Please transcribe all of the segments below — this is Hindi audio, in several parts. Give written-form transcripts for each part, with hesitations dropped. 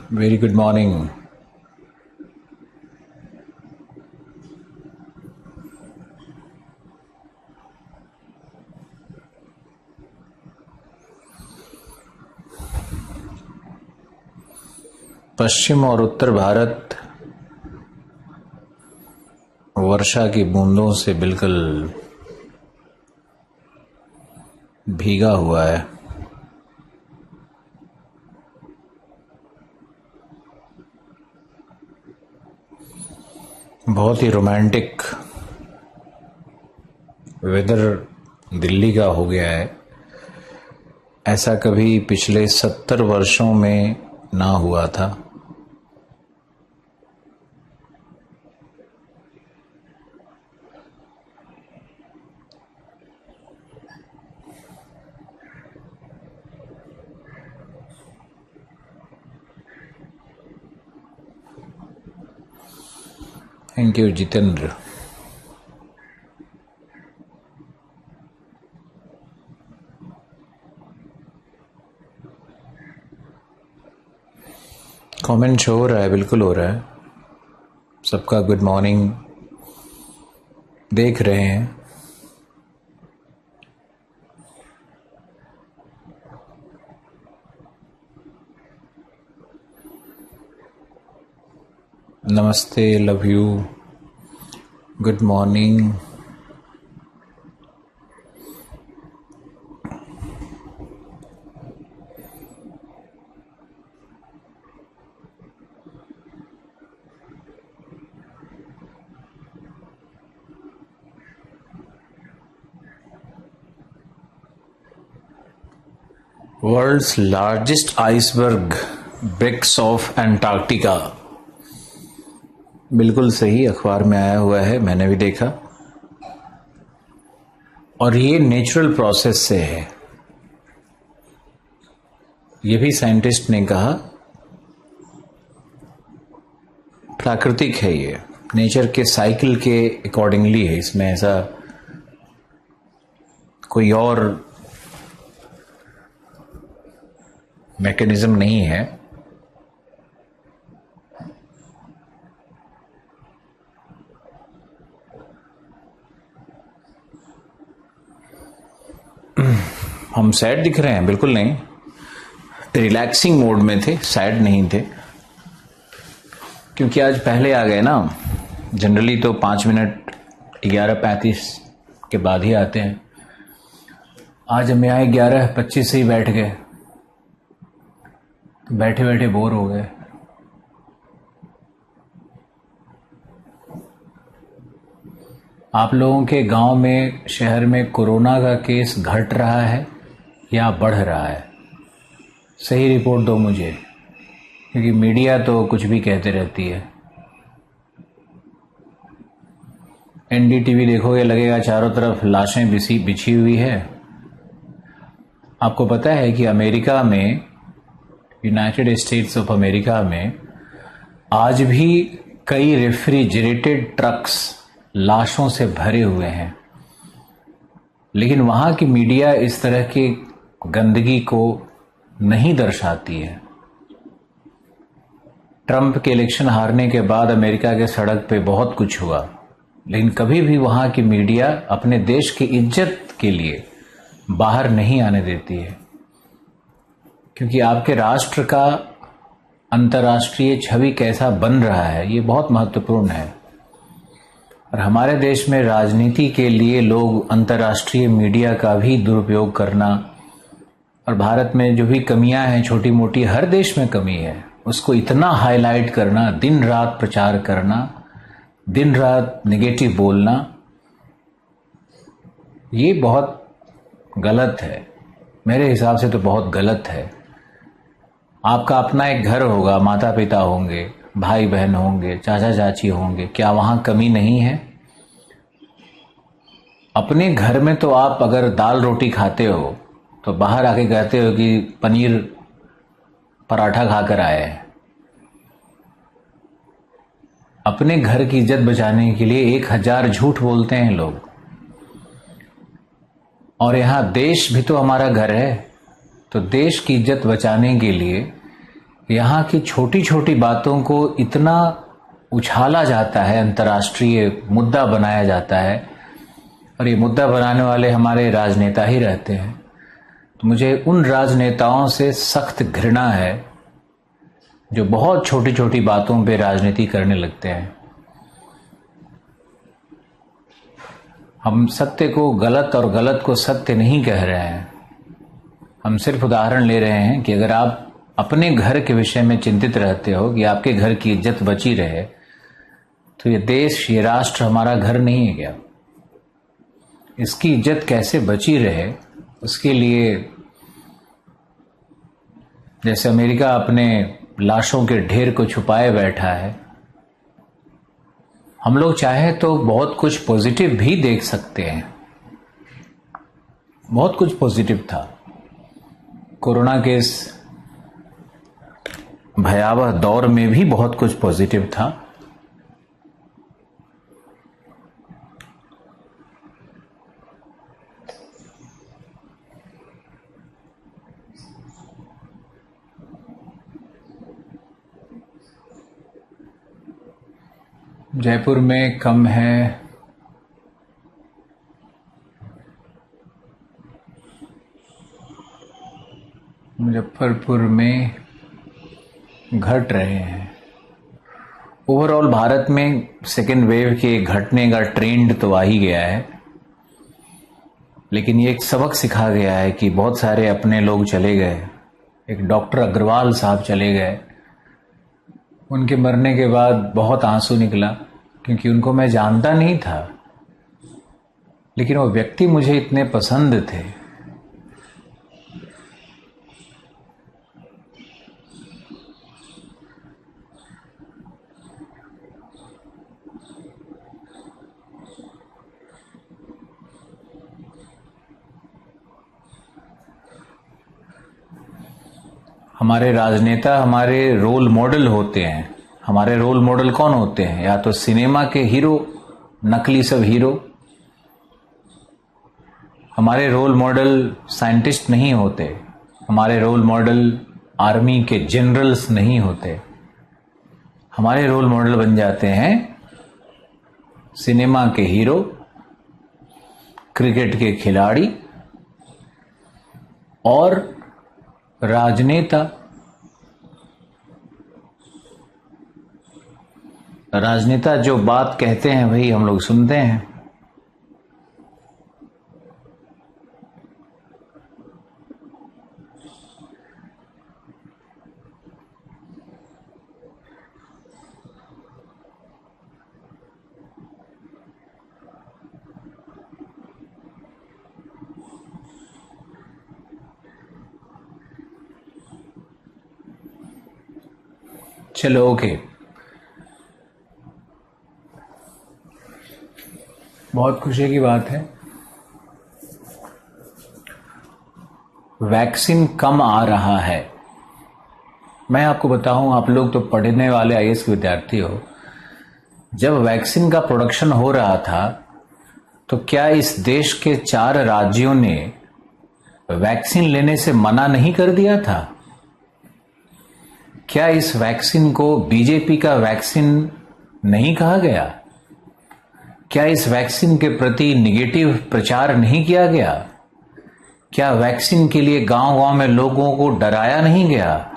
Very good morning. पश्चिम और उत्तर भारत वर्षा की बूंदों से बिल्कुल भीगा हुआ है। बहुत ही रोमांटिक वेदर दिल्ली का हो गया है। ऐसा कभी पिछले 70 वर्षों में ना हुआ था। Thank you Jitendra. Comment show हो रहा है, बिल्कुल हो रहा है। सबका गुड मॉर्निंग देख रहे हैं। नमस्ते, love you, good morning. World's largest iceberg breaks off Antarctica. बिल्कुल सही, अखबार में आया हुआ है, मैंने भी देखा। और ये नेचुरल प्रोसेस से है, ये भी साइंटिस्ट ने कहा। प्राकृतिक है, ये नेचर के साइकिल के अकॉर्डिंगली है। इसमें ऐसा कोई और मैकेनिज्म नहीं है। हम सैड दिख रहे हैं? बिल्कुल नहीं, रिलैक्सिंग मोड में थे, सैड नहीं थे। क्योंकि आज पहले आ गए ना। जनरली तो 5 मिनट 11:35 के बाद ही आते हैं। आज हम यहाँ 11:25 से ही बैठ गए, तो बैठे बैठे बोर हो गए। आप लोगों के गांव में, शहर में कोरोना का केस घट रहा है या बढ़ रहा है? सही रिपोर्ट दो मुझे, क्योंकि मीडिया तो कुछ भी कहते रहती है। एनडीटीवी देखोगे, लगेगा चारों तरफ लाशें बिछी हुई है। आपको पता है कि अमेरिका में, यूनाइटेड स्टेट्स ऑफ अमेरिका में आज भी कई रेफ्रिजरेटेड ट्रक्स लाशों से भरे हुए हैं। लेकिन वहां की मीडिया इस तरह की गंदगी को नहीं दर्शाती है। ट्रंप के इलेक्शन हारने के बाद अमेरिका के सड़क पे बहुत कुछ हुआ, लेकिन कभी भी वहां की मीडिया अपने देश की इज्जत के लिए बाहर नहीं आने देती है। क्योंकि आपके राष्ट्र का अंतर्राष्ट्रीय छवि कैसा बन रहा है, ये बहुत महत्वपूर्ण है। और हमारे देश में राजनीति के लिए लोग अंतर्राष्ट्रीय मीडिया का भी दुरुपयोग करना, और भारत में जो भी कमियां हैं छोटी मोटी, हर देश में कमी है, उसको इतना हाईलाइट करना, दिन रात प्रचार करना, दिन रात नेगेटिव बोलना, ये बहुत गलत है। मेरे हिसाब से तो बहुत गलत है। आपका अपना एक घर होगा, माता पिता होंगे, भाई बहन होंगे, चाचा चाची होंगे, क्या वहां कमी नहीं है? अपने घर में तो आप अगर दाल रोटी खाते हो तो बाहर आके कहते हो कि पनीर पराठा खाकर आए हैं। अपने घर की इज्जत बचाने के लिए 1000 झूठ बोलते हैं लोग। और यहां देश भी तो हमारा घर है, तो देश की इज्जत बचाने के लिए यहाँ की छोटी छोटी बातों को इतना उछाला जाता है, अंतर्राष्ट्रीय मुद्दा बनाया जाता है, और ये मुद्दा बनाने वाले हमारे राजनेता ही रहते हैं। तो मुझे उन राजनेताओं से सख्त घृणा है जो बहुत छोटी छोटी बातों पे राजनीति करने लगते हैं। हम सत्य को गलत और गलत को सत्य नहीं कह रहे हैं, हम सिर्फ उदाहरण ले रहे हैं कि अगर आप अपने घर के विषय में चिंतित रहते हो कि आपके घर की इज्जत बची रहे, तो ये देश, ये राष्ट्र हमारा घर नहीं है क्या? इसकी इज्जत कैसे बची रहे, उसके लिए जैसे अमेरिका अपने लाशों के ढेर को छुपाए बैठा है, हम लोग चाहे तो बहुत कुछ पॉजिटिव भी देख सकते हैं। बहुत कुछ पॉजिटिव था। कोरोना के इस भयावह दौर में भी बहुत कुछ पॉजिटिव था। जयपुर में कम है, मुजफ्फरपुर में घट रहे हैं। ओवरऑल भारत में सेकेंड वेव के घटने का ट्रेंड तो आ ही गया है, लेकिन ये एक सबक सिखा गया है कि बहुत सारे अपने लोग चले गए। एक डॉक्टर अग्रवाल साहब चले गए, उनके मरने के बाद बहुत आंसू निकला, क्योंकि उनको मैं जानता नहीं था, लेकिन वो व्यक्ति मुझे इतने पसंद थे। हमारे राजनेता हमारे रोल मॉडल होते हैं। हमारे रोल मॉडल कौन होते हैं? या तो सिनेमा के हीरो, नकली सब हीरो। हमारे रोल मॉडल साइंटिस्ट नहीं होते, हमारे रोल मॉडल आर्मी के जनरल्स नहीं होते। हमारे रोल मॉडल बन जाते हैं सिनेमा के हीरो, क्रिकेट के खिलाड़ी और राजनेता। राजनेता जो बात कहते हैं वही हम लोग सुनते हैं। चलो ओके, बहुत खुशी की बात है, वैक्सीन कम आ रहा है। मैं आपको बताऊं, आप लोग तो पढ़ने वाले आईएएस के विद्यार्थी हो, जब वैक्सीन का प्रोडक्शन हो रहा था तो क्या इस देश के 4 राज्यों ने वैक्सीन लेने से मना नहीं कर दिया था? क्या इस वैक्सीन को बीजेपी का वैक्सीन नहीं कहा गया? क्या इस वैक्सीन के प्रति निगेटिव प्रचार नहीं किया गया? क्या वैक्सीन के लिए गांव-गांव में लोगों को डराया नहीं गया?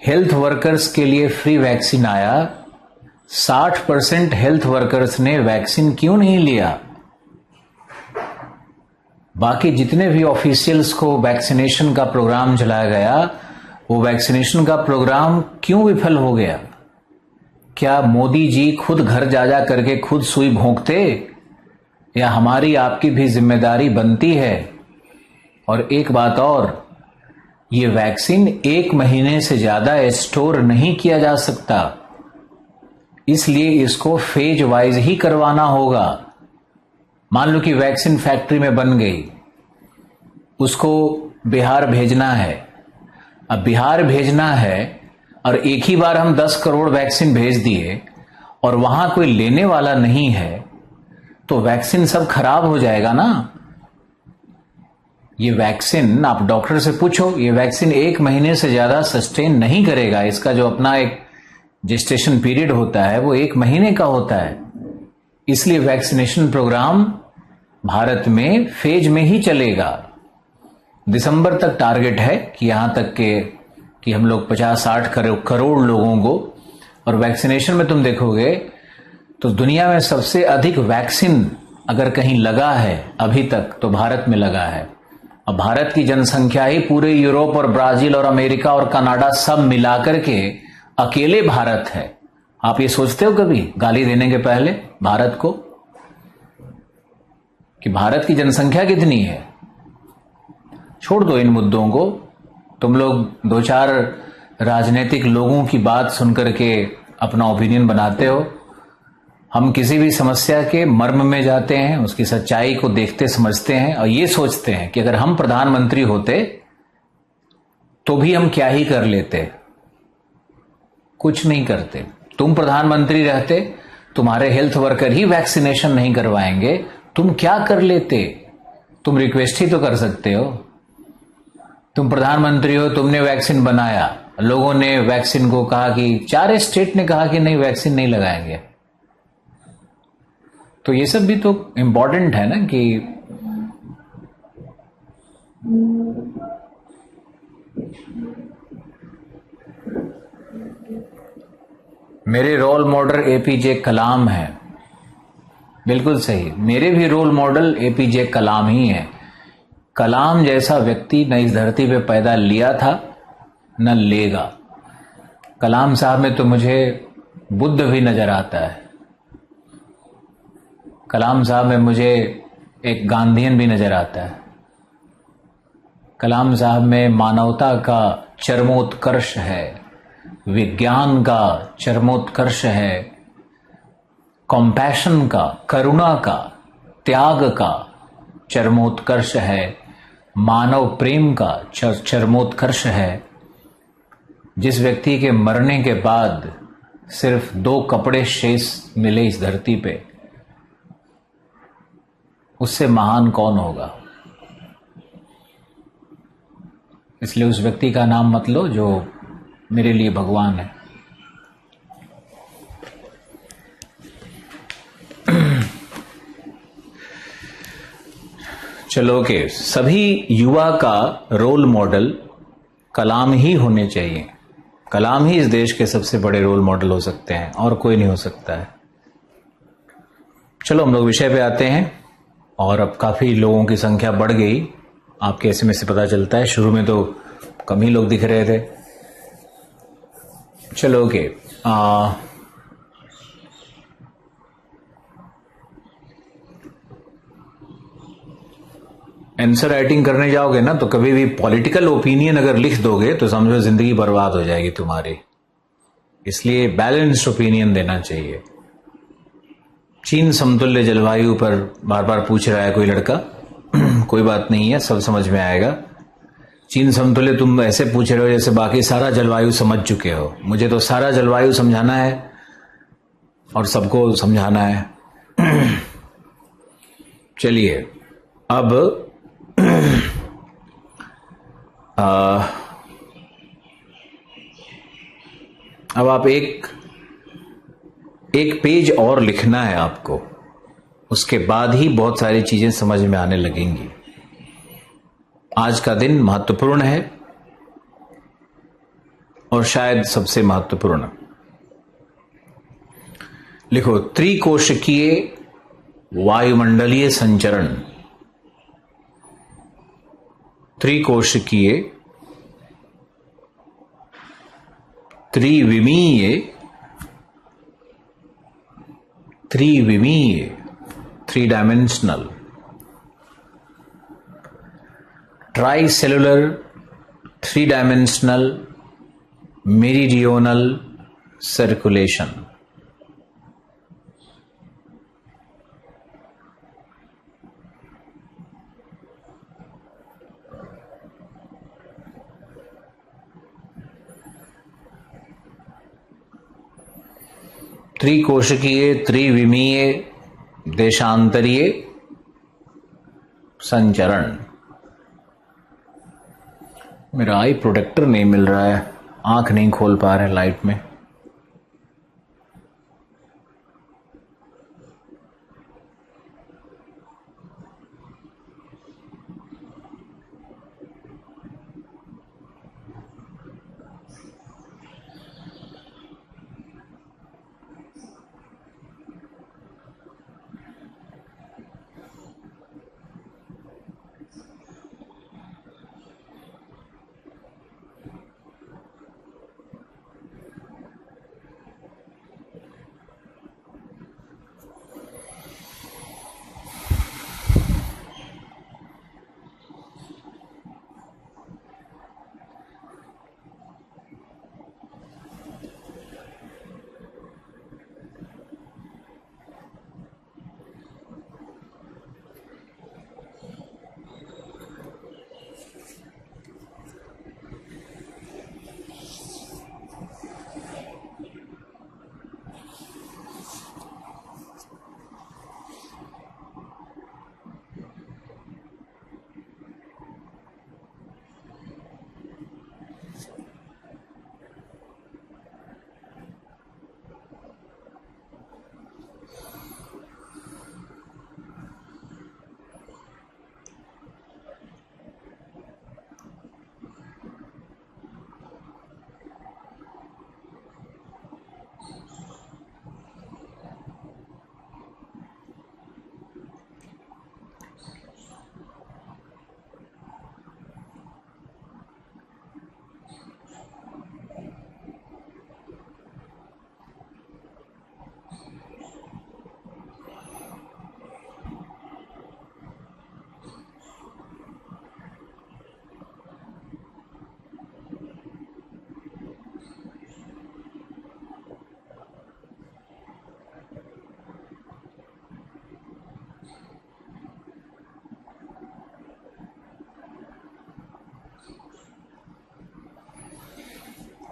हेल्थ वर्कर्स के लिए फ्री वैक्सीन आया, 60% हेल्थ वर्कर्स ने वैक्सीन क्यों नहीं लिया? बाकी जितने भी ऑफिशियल्स को वैक्सीनेशन का प्रोग्राम चलाया गया, वो वैक्सीनेशन का प्रोग्राम क्यों विफल हो गया? क्या मोदी जी खुद घर जा जा करके खुद सुई भोंकते, या हमारी आपकी भी जिम्मेदारी बनती है? और एक बात और, ये वैक्सीन 1 महीने से ज्यादा स्टोर नहीं किया जा सकता, इसलिए इसको फेज वाइज ही करवाना होगा। मान लो कि वैक्सीन फैक्ट्री में बन गई, उसको बिहार भेजना है। अब बिहार भेजना है और एक ही बार हम 10 करोड़ वैक्सीन भेज दिए और वहां कोई लेने वाला नहीं है, तो वैक्सीन सब खराब हो जाएगा ना। ये वैक्सीन, आप डॉक्टर से पूछो, ये वैक्सीन 1 महीने से ज्यादा सस्टेन नहीं करेगा। इसका जो अपना एक जेस्टेशन पीरियड होता है वो 1 महीने का होता है। इसलिए वैक्सीनेशन प्रोग्राम भारत में फेज में ही चलेगा। दिसंबर तक टारगेट है कि यहां तक के कि हम लोग 50-60 करोड़ लोगों को, और वैक्सीनेशन में तुम देखोगे तो दुनिया में सबसे अधिक वैक्सीन अगर कहीं लगा है अभी तक तो भारत में लगा है। अब भारत की जनसंख्या ही पूरे यूरोप और ब्राजील और अमेरिका और कनाडा सब मिलाकर के अकेले भारत है। आप ये सोचते हो कभी गाली देने के पहले भारत को कि भारत की जनसंख्या कितनी है? छोड़ दो इन मुद्दों को। तुम लोग 2-4 राजनीतिक लोगों की बात सुनकर के अपना ओपिनियन बनाते हो। हम किसी भी समस्या के मर्म में जाते हैं, उसकी सच्चाई को देखते समझते हैं और ये सोचते हैं कि अगर हम प्रधानमंत्री होते तो भी हम क्या ही कर लेते। कुछ नहीं करते। तुम प्रधानमंत्री रहते, तुम्हारे हेल्थ वर्कर ही वैक्सीनेशन नहीं करवाएंगे, तुम क्या कर लेते? तुम रिक्वेस्ट ही तो कर सकते हो। तुम प्रधानमंत्री हो, तुमने वैक्सीन बनाया, लोगों ने वैक्सीन को कहा कि 4 स्टेट ने कहा कि नहीं वैक्सीन नहीं लगाएंगे। तो ये सब भी तो इंपॉर्टेंट है ना कि मेरे रोल मॉडल एपीजे कलाम है। बिल्कुल सही, मेरे भी रोल मॉडल एपीजे कलाम ही है। कलाम जैसा व्यक्ति न इस धरती पे पैदा लिया था न लेगा। कलाम साहब में तो मुझे बुद्ध भी नजर आता है। कलाम साहब में मुझे एक गांधीयन भी नजर आता है। कलाम साहब में मानवता का चरमोत्कर्ष है, विज्ञान का चरमोत्कर्ष है, कॉम्पैशन का, करुणा का, त्याग का चरमोत्कर्ष है, मानव प्रेम का चरमोत्कर्ष है। जिस व्यक्ति के मरने के बाद सिर्फ 2 कपड़े शेष मिले इस धरती पे, उससे महान कौन होगा? इसलिए उस व्यक्ति का नाम मत लो जो मेरे लिए भगवान है। चलो के सभी युवा का रोल मॉडल कलाम ही होने चाहिए। कलाम ही इस देश के सबसे बड़े रोल मॉडल हो सकते हैं और कोई नहीं हो सकता है। चलो हम लोग विषय पे आते हैं। और अब काफी लोगों की संख्या बढ़ गई, आपके एसएमएस से पता चलता है। शुरू में तो कम ही लोग दिख रहे थे। चलो ओके, आंसर राइटिंग करने जाओगे ना तो कभी भी पॉलिटिकल ओपिनियन अगर लिख दोगे तो समझो जिंदगी बर्बाद हो जाएगी तुम्हारी। इसलिए बैलेंस्ड ओपिनियन देना चाहिए। चीन समतुल्य जलवायु पर बार बार पूछ रहा है कोई लड़का। कोई बात नहीं है, सब समझ में आएगा। चीन समतुल्य तुम ऐसे पूछ रहे हो जैसे बाकी सारा जलवायु समझ चुके हो। मुझे तो सारा जलवायु समझाना है और सबको समझाना है। चलिए अब अब आप एक पेज और लिखना है आपको, उसके बाद ही बहुत सारी चीजें समझ में आने लगेंगी। आज का दिन महत्वपूर्ण है और शायद सबसे महत्वपूर्ण। लिखो, त्रिकोशिकीय वायुमंडलीय संचरण। त्रिकोशिकीय त्रिविमीय 3-dimensional tricellular 3-dimensional meridional circulation। त्रिकोशिकीय त्रिविमीय देशांतरीय संचरण। मेरा आई प्रोटेक्टर नहीं मिल रहा है, आंख नहीं खोल पा रहे लाइट में।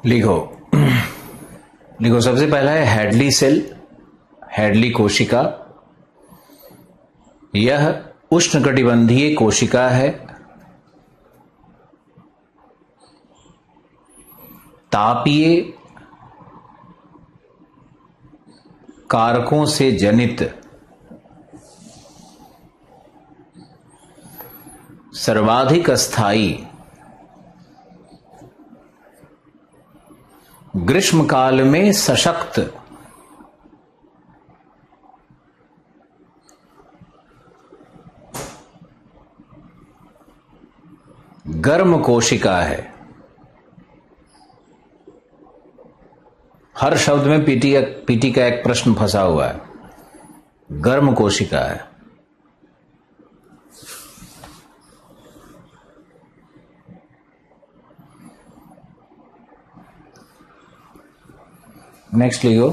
लिखो लिखो, सबसे पहला है हैडली सेल, हैडली कोशिका। यह उष्णकटिबंधीय कोशिका है। तापीय कारकों से जनित सर्वाधिक स्थायी ग्रीष्मकाल में सशक्त गर्म कोशिका है। हर शब्द में पीटी का एक प्रश्न फंसा हुआ है। गर्म कोशिका है। नेक्स्ट लिखो,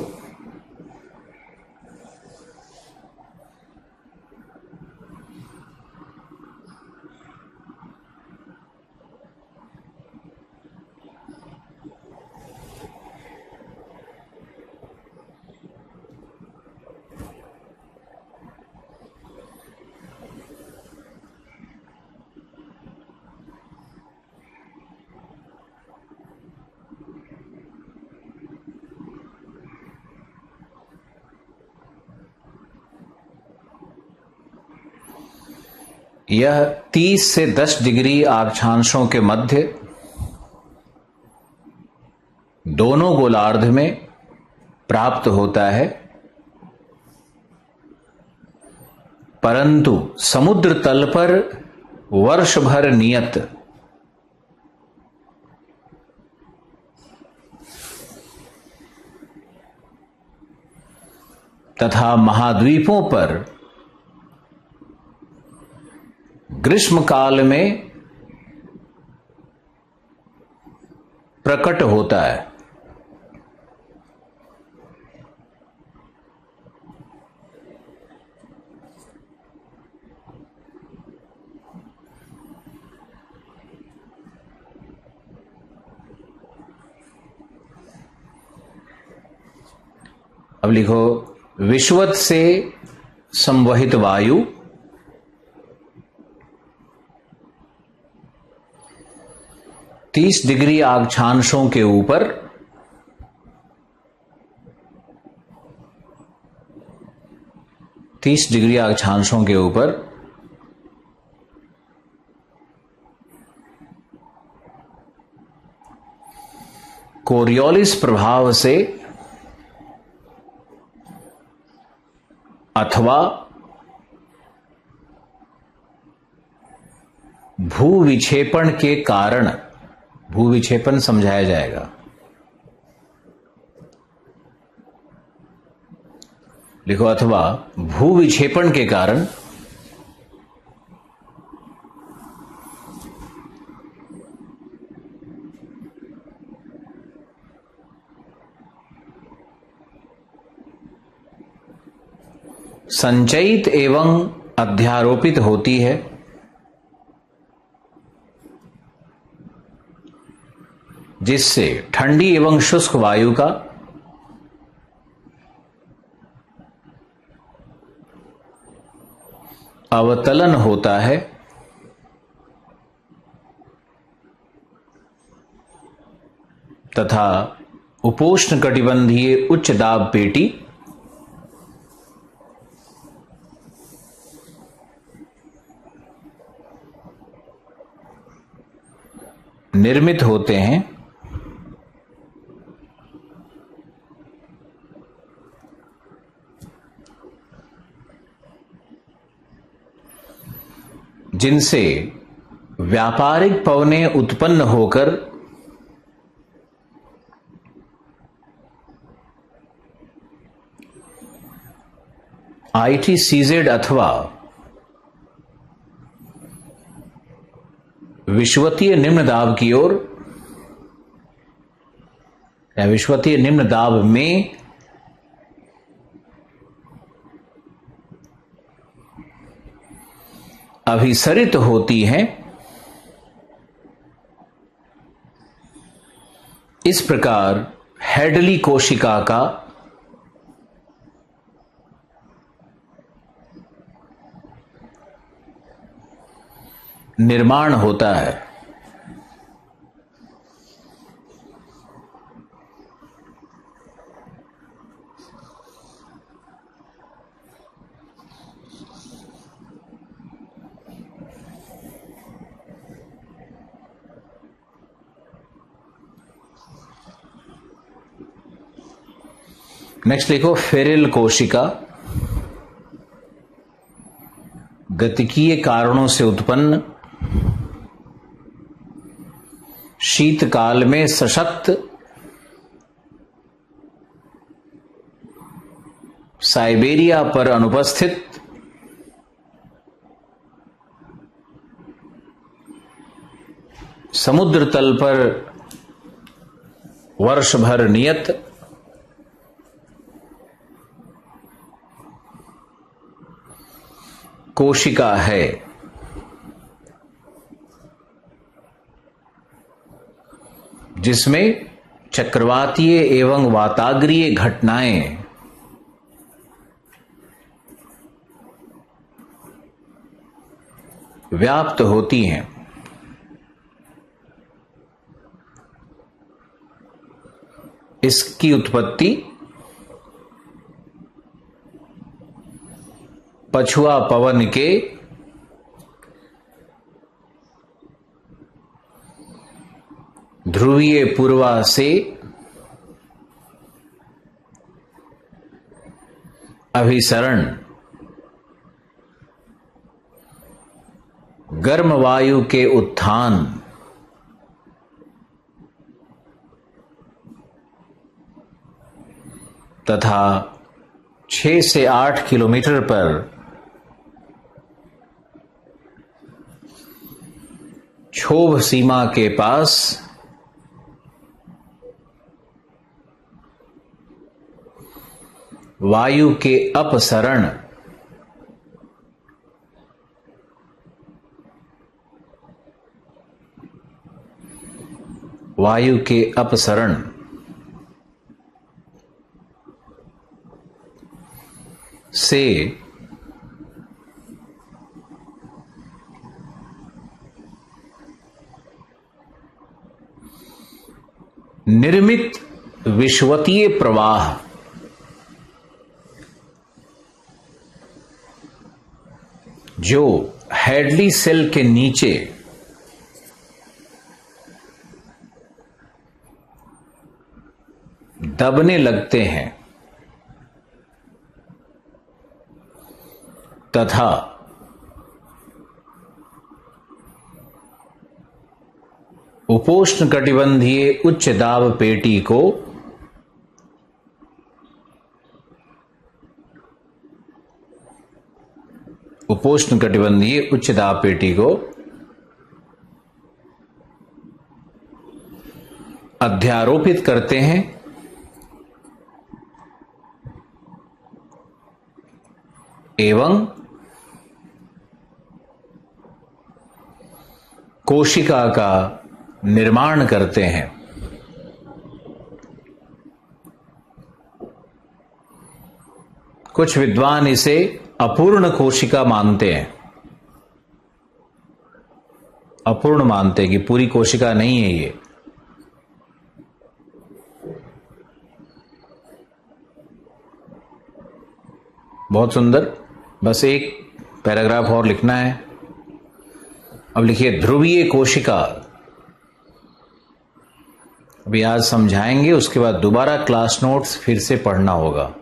यह 30 से 10 डिग्री अक्षांशों के मध्य दोनों गोलार्ध में प्राप्त होता है, परंतु समुद्र तल पर वर्ष भर नियत तथा महाद्वीपों पर ग्रीष्म काल में प्रकट होता है। अब लिखो, विषुवत से संवहित वायु 30 डिग्री अक्षांशों के ऊपर 30 डिग्री अक्षांशों के ऊपर कोरियोलिस प्रभाव से अथवा भूविक्षेपण के कारण, भूविक्षेपण समझाया जाएगा, लिखो अथवा भूविक्षेपण के कारण संचयित एवं अध्यारोपित होती है जिससे ठंडी एवं शुष्क वायु का अवतलन होता है तथा उपोष्णकटिबंधीय उच्च दाब पेटी निर्मित होते हैं जिनसे व्यापारिक पवनें उत्पन्न होकर ITCZ अथवा विश्वतीय निम्न दाब की ओर या विश्वतीय निम्न दाब में अभिसरित होती हैं। इस प्रकार हैडली कोशिका का निर्माण होता है। नेक्स्ट लिखो फेरिल कोशिका गतिकीय कारणों से उत्पन्न शीतकाल में सशक्त साइबेरिया पर अनुपस्थित समुद्र तल पर वर्ष भर नियत कोशिका है। जिसमें चक्रवातीय एवं वाताग्रीय घटनाएं व्याप्त होती हैं। इसकी उत्पत्ति पछुआ पवन के ध्रुवीय पूर्वा से अभिसरण गर्म वायु के उत्थान तथा 6 से 8 किलोमीटर पर क्षोभ सीमा के पास वायु के अपसरण से निर्मित विश्वतीय प्रवाह जो हैडली सेल के नीचे दबने लगते हैं तथा उपोष्णकटिबंधीय उच्च दाब पेटी को अध्यारोपित करते हैं एवं कोशिका का निर्माण करते हैं। कुछ विद्वान इसे अपूर्ण कोशिका मानते हैं, अपूर्ण मानते हैं कि पूरी कोशिका नहीं है ये। बहुत सुंदर, बस एक पैराग्राफ और लिखना है। अब लिखिए ध्रुवीय कोशिका। अभी आज समझाएंगे, उसके बाद दोबारा क्लास नोट्स फिर से पढ़ना होगा।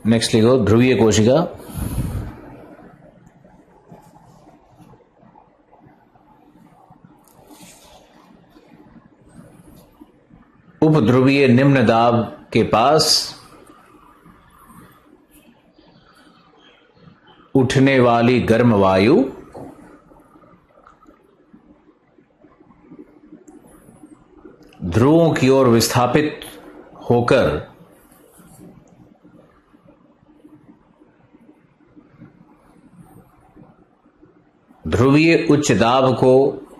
नेक्स्ट लिखो ध्रुवीय कोशिका। उपध्रुवीय निम्न दाब के पास उठने वाली गर्म वायु ध्रुवों की ओर विस्थापित होकर ध्रुवीय उच्च दाब को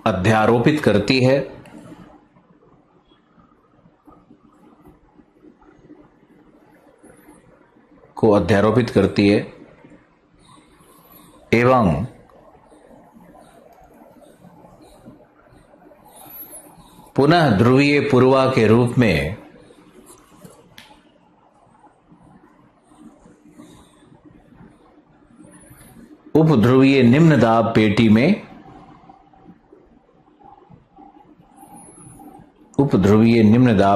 अध्यारोपित करती है एवं पुनः ध्रुवीय पूर्वा के रूप में उपध्रुवीय निम्न दाब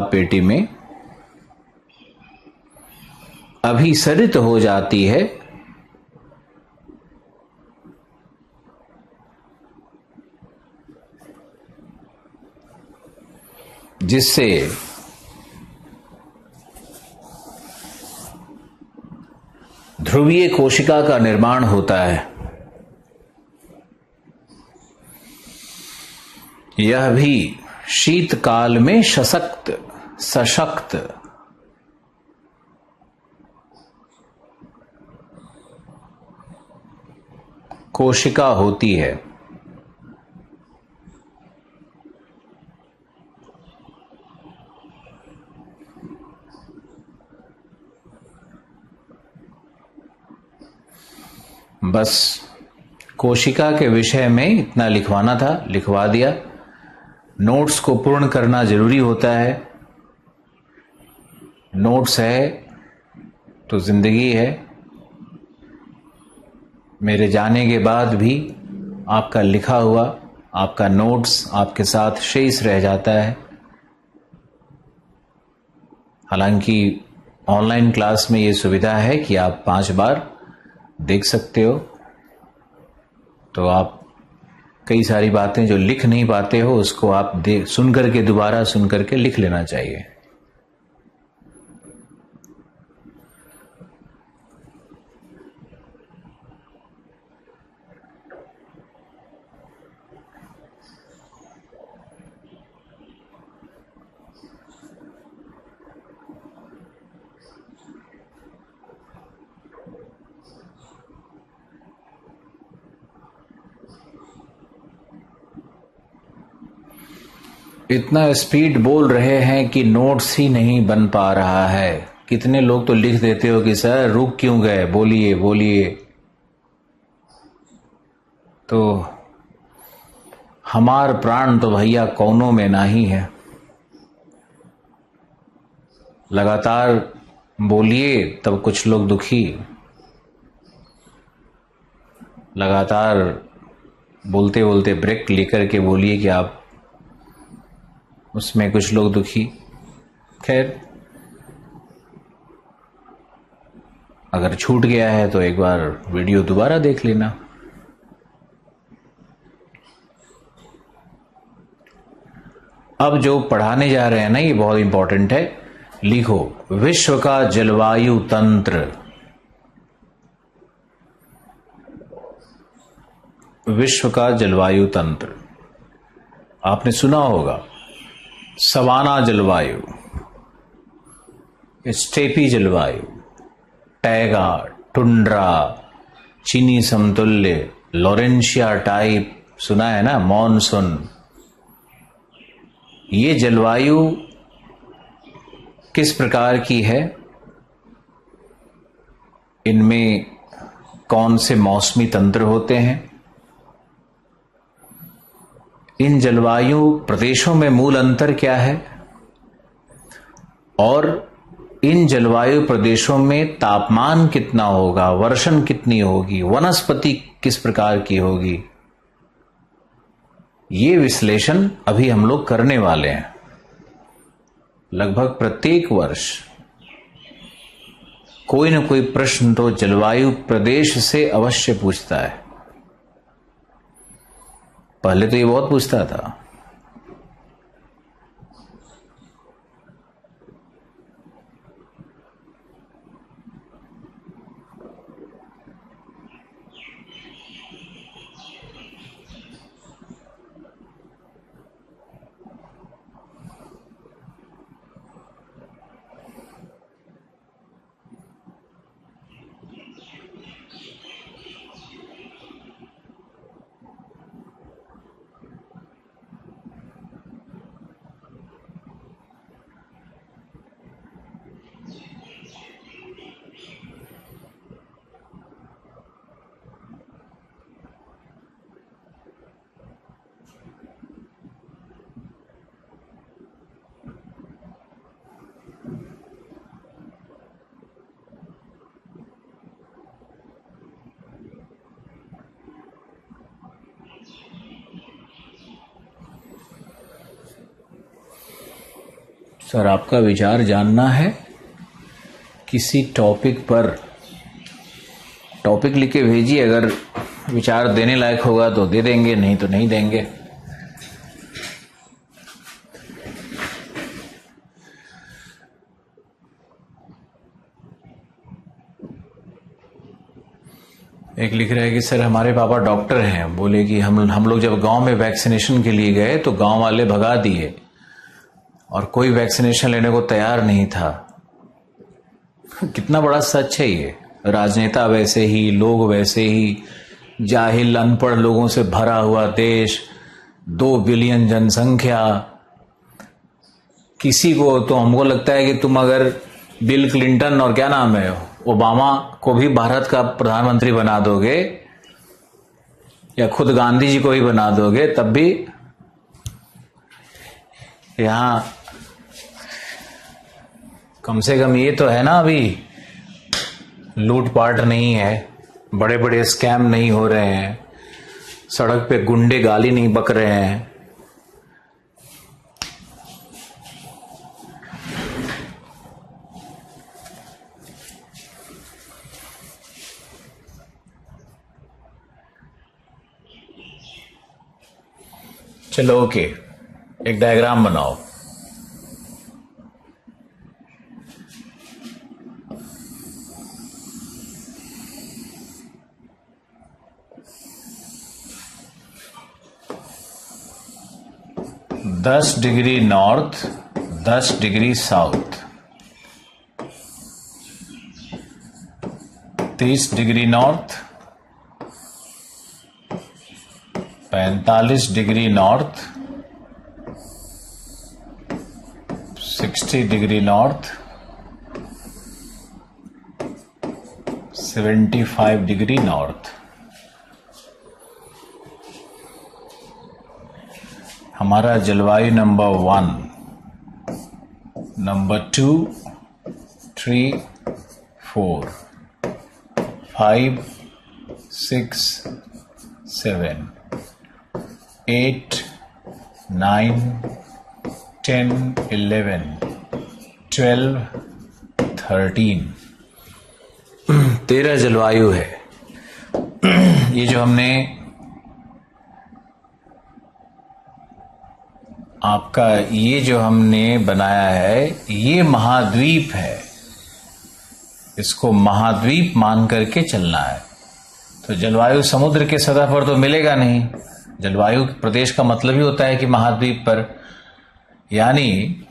पेटी में अभिसरित हो जाती है, जिससे ध्रुवीय कोशिका का निर्माण होता है। यह भी शीतकाल में सशक्त कोशिका होती है। बस कोशिका के विषय में इतना लिखवाना था, लिखवा दिया। नोट्स को पूर्ण करना जरूरी होता है। नोट्स है तो जिंदगी है। मेरे जाने के बाद भी आपका लिखा हुआ, आपका नोट्स आपके साथ शेष रह जाता है। हालांकि ऑनलाइन क्लास में ये सुविधा है कि आप 5 बार देख सकते हो, तो आप कई सारी बातें जो लिख नहीं पाते हो उसको आप सुन करके दोबारा सुन करके लिख लेना चाहिए। इतना स्पीड बोल रहे हैं कि नोट्स ही नहीं बन पा रहा है। कितने लोग तो लिख देते हो कि सर रुक क्यों गए, बोलिए बोलिए। तो हमार प्राण तो भैया कौनों में नहीं है। लगातार बोलिए तब कुछ लोग दुखी, लगातार बोलते बोलते ब्रेक लेकर के बोलिए कि आप, उसमें कुछ लोग दुखी। खैर, अगर छूट गया है तो एक बार वीडियो दोबारा देख लेना। अब जो पढ़ाने जा रहे हैं ना, ये बहुत इंपॉर्टेंट है। लिखो, विश्व का जलवायु तंत्र। विश्व का जलवायु तंत्र आपने सुना होगा। सवाना जलवायु, स्टेपी जलवायु, टैगा, टुंड्रा, चीनी समतुल्य, लॉरेंशिया टाइप, सुना है ना, मॉनसून। ये जलवायु किस प्रकार की है, इनमें कौन से मौसमी तंत्र होते हैं, इन जलवायु प्रदेशों में मूल अंतर क्या है, और इन जलवायु प्रदेशों में तापमान कितना होगा, वर्षण कितनी होगी, वनस्पति किस प्रकार की होगी, ये विश्लेषण अभी हम लोग करने वाले हैं। लगभग प्रत्येक वर्ष कोई न कोई प्रश्न तो जलवायु प्रदेश से अवश्य पूछता है। पहले तो ये बहुत पूछता था। सर, आपका विचार जानना है किसी टॉपिक पर, टॉपिक लिख के भेजिए। अगर विचार देने लायक होगा तो दे देंगे, नहीं तो नहीं देंगे। एक लिख रहा है कि सर हमारे पापा डॉक्टर हैं, बोले कि हम लोग जब गांव में वैक्सीनेशन के लिए गए तो गांव वाले भगा दिए और कोई वैक्सीनेशन लेने को तैयार नहीं था। कितना बड़ा सच है ये। राजनेता वैसे ही, लोग वैसे ही, जाहिल अनपढ़ लोगों से भरा हुआ देश, 2 बिलियन जनसंख्या। किसी को तो हमको लगता है कि तुम अगर बिल क्लिंटन और क्या नाम है ओबामा को भी भारत का प्रधानमंत्री बना दोगे या खुद गांधी जी को ही बना दोगे, तब भी यहां कम से कम ये तो है ना, अभी लूटपाट नहीं है, बड़े बड़े स्कैम नहीं हो रहे हैं, सड़क पे गुंडे गाली नहीं बक रहे हैं। चलो ओके, एक डायग्राम बनाओ। दस degree north, 10 degree south, 30 degree north, 45 degree north, 60 degree north, 75 degree north. हमारा जलवायु नंबर 1, नंबर 2, 3, 4, 5, 6, 7, 8, 9, 10, 11, 12, 13, 13 जलवायु है। ये जो हमने आपका ये जो हमने बनाया है, ये महाद्वीप है। इसको महाद्वीप मान करके चलना है। तो जलवायु समुद्र के सतह पर तो मिलेगा नहीं। जलवायु प्रदेश का मतलब ही होता है कि महाद्वीप पर, यानी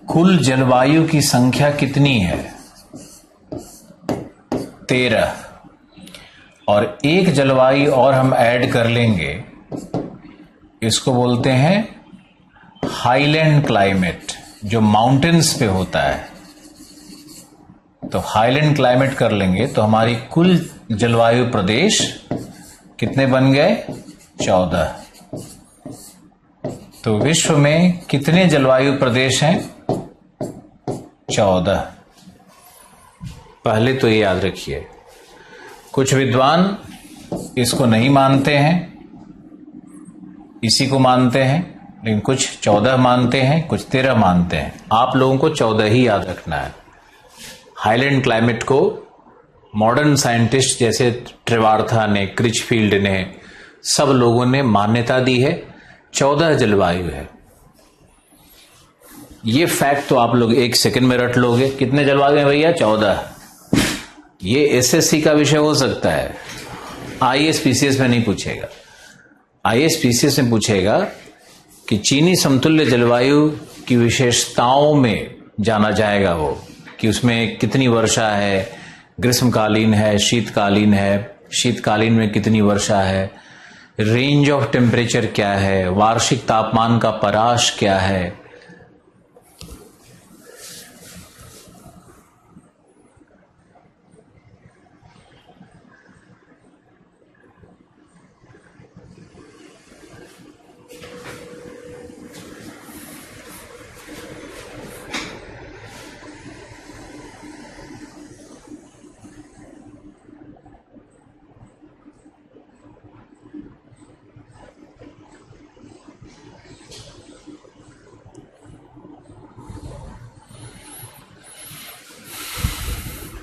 कुल जलवायु की संख्या कितनी है? 13। और एक जलवायु और हम ऐड कर लेंगे, इसको बोलते हैं हाईलैंड क्लाइमेट, जो माउंटेन्स पे होता है। तो हाईलैंड क्लाइमेट कर लेंगे तो हमारी कुल जलवायु प्रदेश कितने बन गए? 14। तो विश्व में कितने जलवायु प्रदेश हैं? 14। पहले तो ये याद रखिए। कुछ विद्वान इसको नहीं मानते हैं, इसी को मानते हैं, लेकिन कुछ 14 मानते हैं, कुछ 13 मानते हैं। आप लोगों को 14 ही याद रखना है। हाईलैंड क्लाइमेट को मॉडर्न साइंटिस्ट जैसे ट्रेवार्था ने, क्रिचफील्ड ने, सब लोगों ने मान्यता दी है। 14 जलवायु है। ये फैक्ट तो आप लोग 1 सेकंड में रट लोगे। कितने जलवायु हैं भैया? 14। ये एसएससी का विषय हो सकता है, आईएएस पीसीएस में नहीं पूछेगा। आईएएस पीसीएस में पूछेगा कि चीनी समतुल्य जलवायु की विशेषताओं में जाना जाएगा वो, कि उसमें कितनी वर्षा है, ग्रीष्मकालीन है, शीतकालीन है, शीतकालीन में कितनी वर्षा है, रेंज ऑफ टेम्परेचर क्या है, वार्षिक तापमान का पराश क्या है।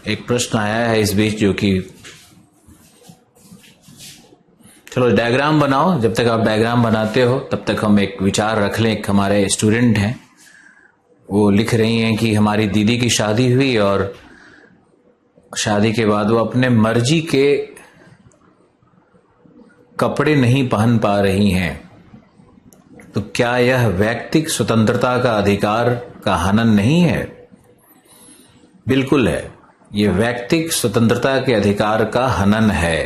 एक प्रश्न आया है इस बीच, जो कि चलो डायग्राम बनाओ। जब तक आप डायग्राम बनाते हो तब तक हम एक विचार रख लें। एक हमारे स्टूडेंट हैं, वो लिख रही हैं कि हमारी दीदी की शादी हुई और शादी के बाद वो अपने मर्जी के कपड़े नहीं पहन पा रही हैं। तो क्या यह व्यक्तिगत स्वतंत्रता का अधिकार का हनन नहीं है? बिल्कुल है। ये व्यक्तिगत स्वतंत्रता के अधिकार का हनन है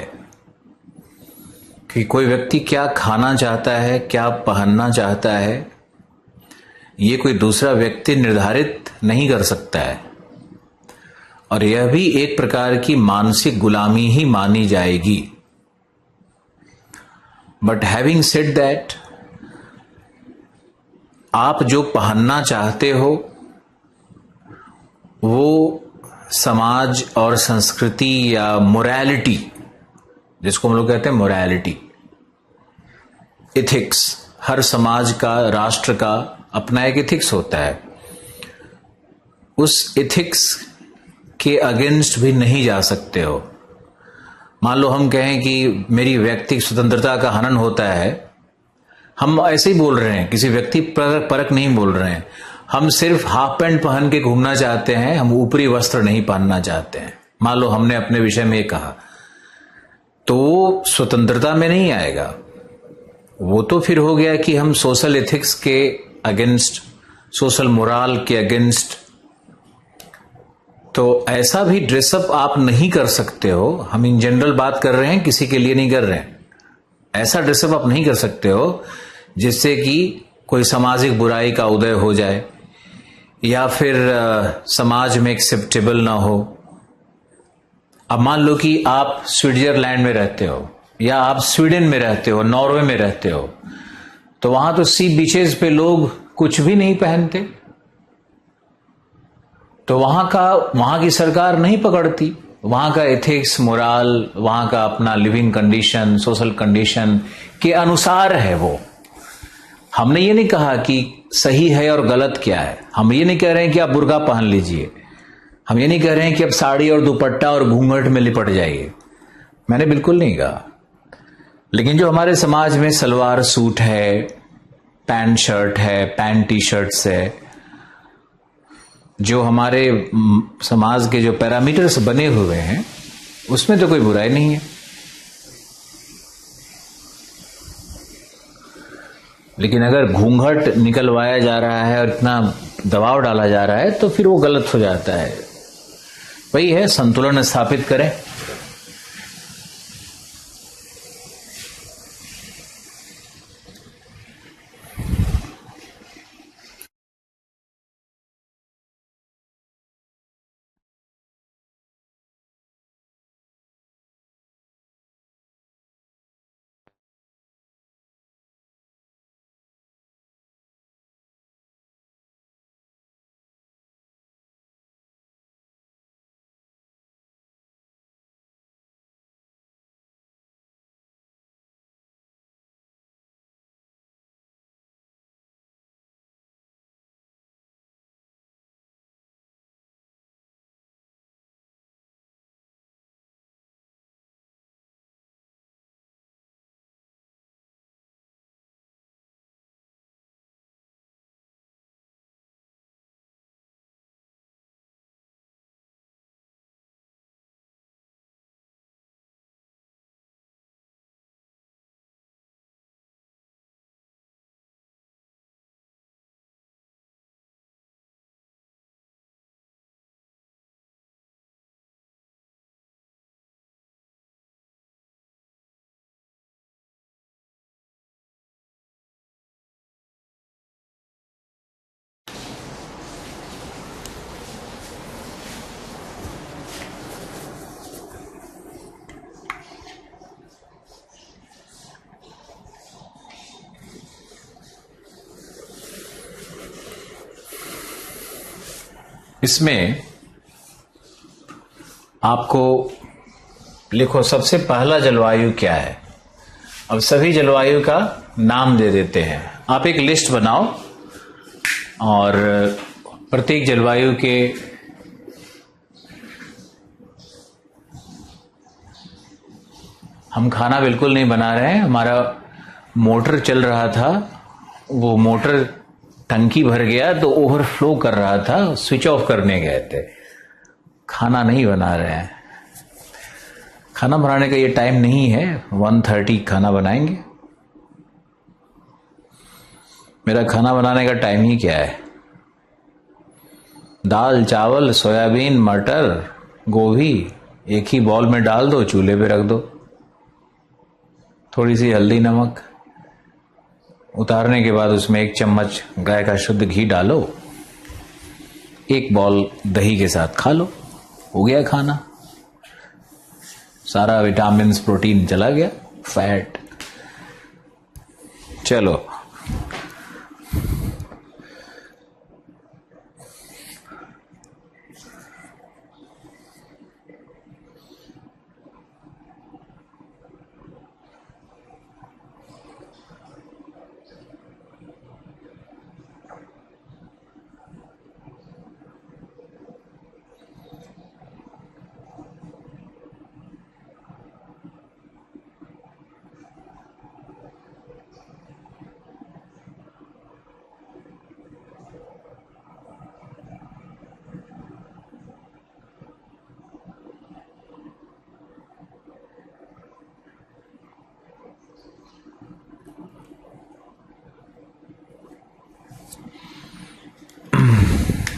कि कोई व्यक्ति क्या खाना चाहता है, क्या पहनना चाहता है, ये कोई दूसरा व्यक्ति निर्धारित नहीं कर सकता है। और यह भी एक प्रकार की मानसिक गुलामी ही मानी जाएगी। बट हैविंग सेड दैट, आप जो पहनना चाहते हो वो समाज और संस्कृति या मोरालिटी, जिसको हम लोग कहते हैं मोरालिटी, इथिक्स, हर समाज का, राष्ट्र का अपना एक इथिक्स होता है। उस इथिक्स के अगेंस्ट भी नहीं जा सकते हो। मान लो हम कहें कि मेरी व्यक्तिगत स्वतंत्रता का हनन होता है, हम ऐसे ही बोल रहे हैं, किसी व्यक्ति परक नहीं बोल रहे हैं। हम सिर्फ हाफ पैंट पहन के घूमना चाहते हैं, हम ऊपरी वस्त्र नहीं पहनना चाहते हैं। मान लो हमने अपने विषय में ये कहा, तो स्वतंत्रता में नहीं आएगा। वो तो फिर हो गया कि हम सोशल एथिक्स के अगेंस्ट, सोशल मोरल के अगेंस्ट। तो ऐसा भी ड्रेसअप आप नहीं कर सकते हो। हम इन जनरल बात कर रहे हैं, किसी के लिए नहीं कर रहे हैं। ऐसा ड्रेसअप आप नहीं कर सकते हो जिससे कि कोई सामाजिक बुराई का उदय हो जाए या फिर समाज में एक्सेप्टेबल ना हो। अब मान लो कि आप स्विट्जरलैंड में रहते हो या आप स्वीडन में रहते हो, नॉर्वे में रहते हो, तो वहां तो सी बीचेस पे लोग कुछ भी नहीं पहनते, तो वहां की सरकार नहीं पकड़ती। वहां का एथिक्स, मोरल, वहां का अपना लिविंग कंडीशन, सोशल कंडीशन के अनुसार है वो। हमने ये नहीं कहा कि सही है और गलत क्या है। हम ये नहीं कह रहे हैं कि आप बुर्का पहन लीजिए, हम ये नहीं कह रहे हैं कि आप साड़ी और दुपट्टा और घूंघट में लिपट जाइए, मैंने बिल्कुल नहीं कहा। लेकिन जो हमारे समाज में सलवार सूट है, पैंट शर्ट है, पैंट टी शर्ट्स है, जो हमारे समाज के जो पैरामीटर्स बने हुए हैं, उसमें तो कोई बुराई नहीं है। लेकिन अगर घूंघट निकलवाया जा रहा है और इतना दबाव डाला जा रहा है तो फिर वो गलत हो जाता है। वही है, संतुलन स्थापित करें। इसमें आपको लिखो सबसे पहला जलवायु क्या है। अब सभी जलवायु का नाम दे देते हैं। आप एक लिस्ट बनाओ और प्रत्येक जलवायु के हम खाना बिल्कुल नहीं बना रहे हैं, हमारा मोटर चल रहा था, वो मोटर टंकी भर गया तो ओवरफ्लो कर रहा था, स्विच ऑफ करने गए थे, खाना नहीं बना रहे हैं। खाना बनाने का ये टाइम नहीं है, 1:30 खाना बनाएंगे। मेरा खाना बनाने का टाइम ही क्या है, दाल चावल सोयाबीन मटर गोभी एक ही बॉल में डाल दो, चूल्हे पे रख दो, थोड़ी सी हल्दी नमक, उतारने के बाद उसमें 1 चम्मच गाय का शुद्ध घी डालो, 1 बॉल दही के साथ खा लो, हो गया खाना। सारा विटामिन प्रोटीन चला गया, फैट। चलो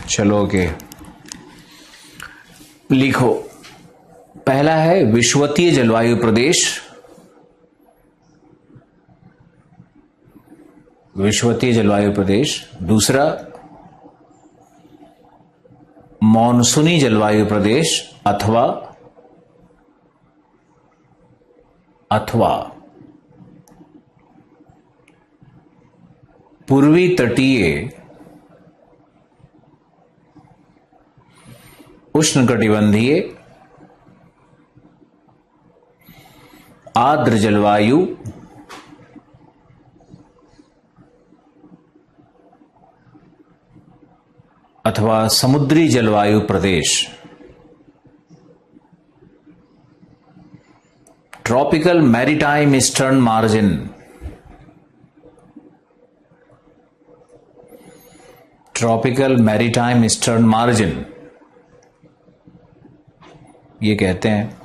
चलो के लिखो। पहला है विषुवतीय जलवायु प्रदेश, विषुवतीय जलवायु प्रदेश। दूसरा मॉनसूनी जलवायु प्रदेश अथवा पूर्वी तटीय उष्णकटिबंधीय आर्द्र जलवायु अथवा समुद्री जलवायु प्रदेश। Tropical maritime eastern margin, tropical maritime eastern margin ये कहते हैं।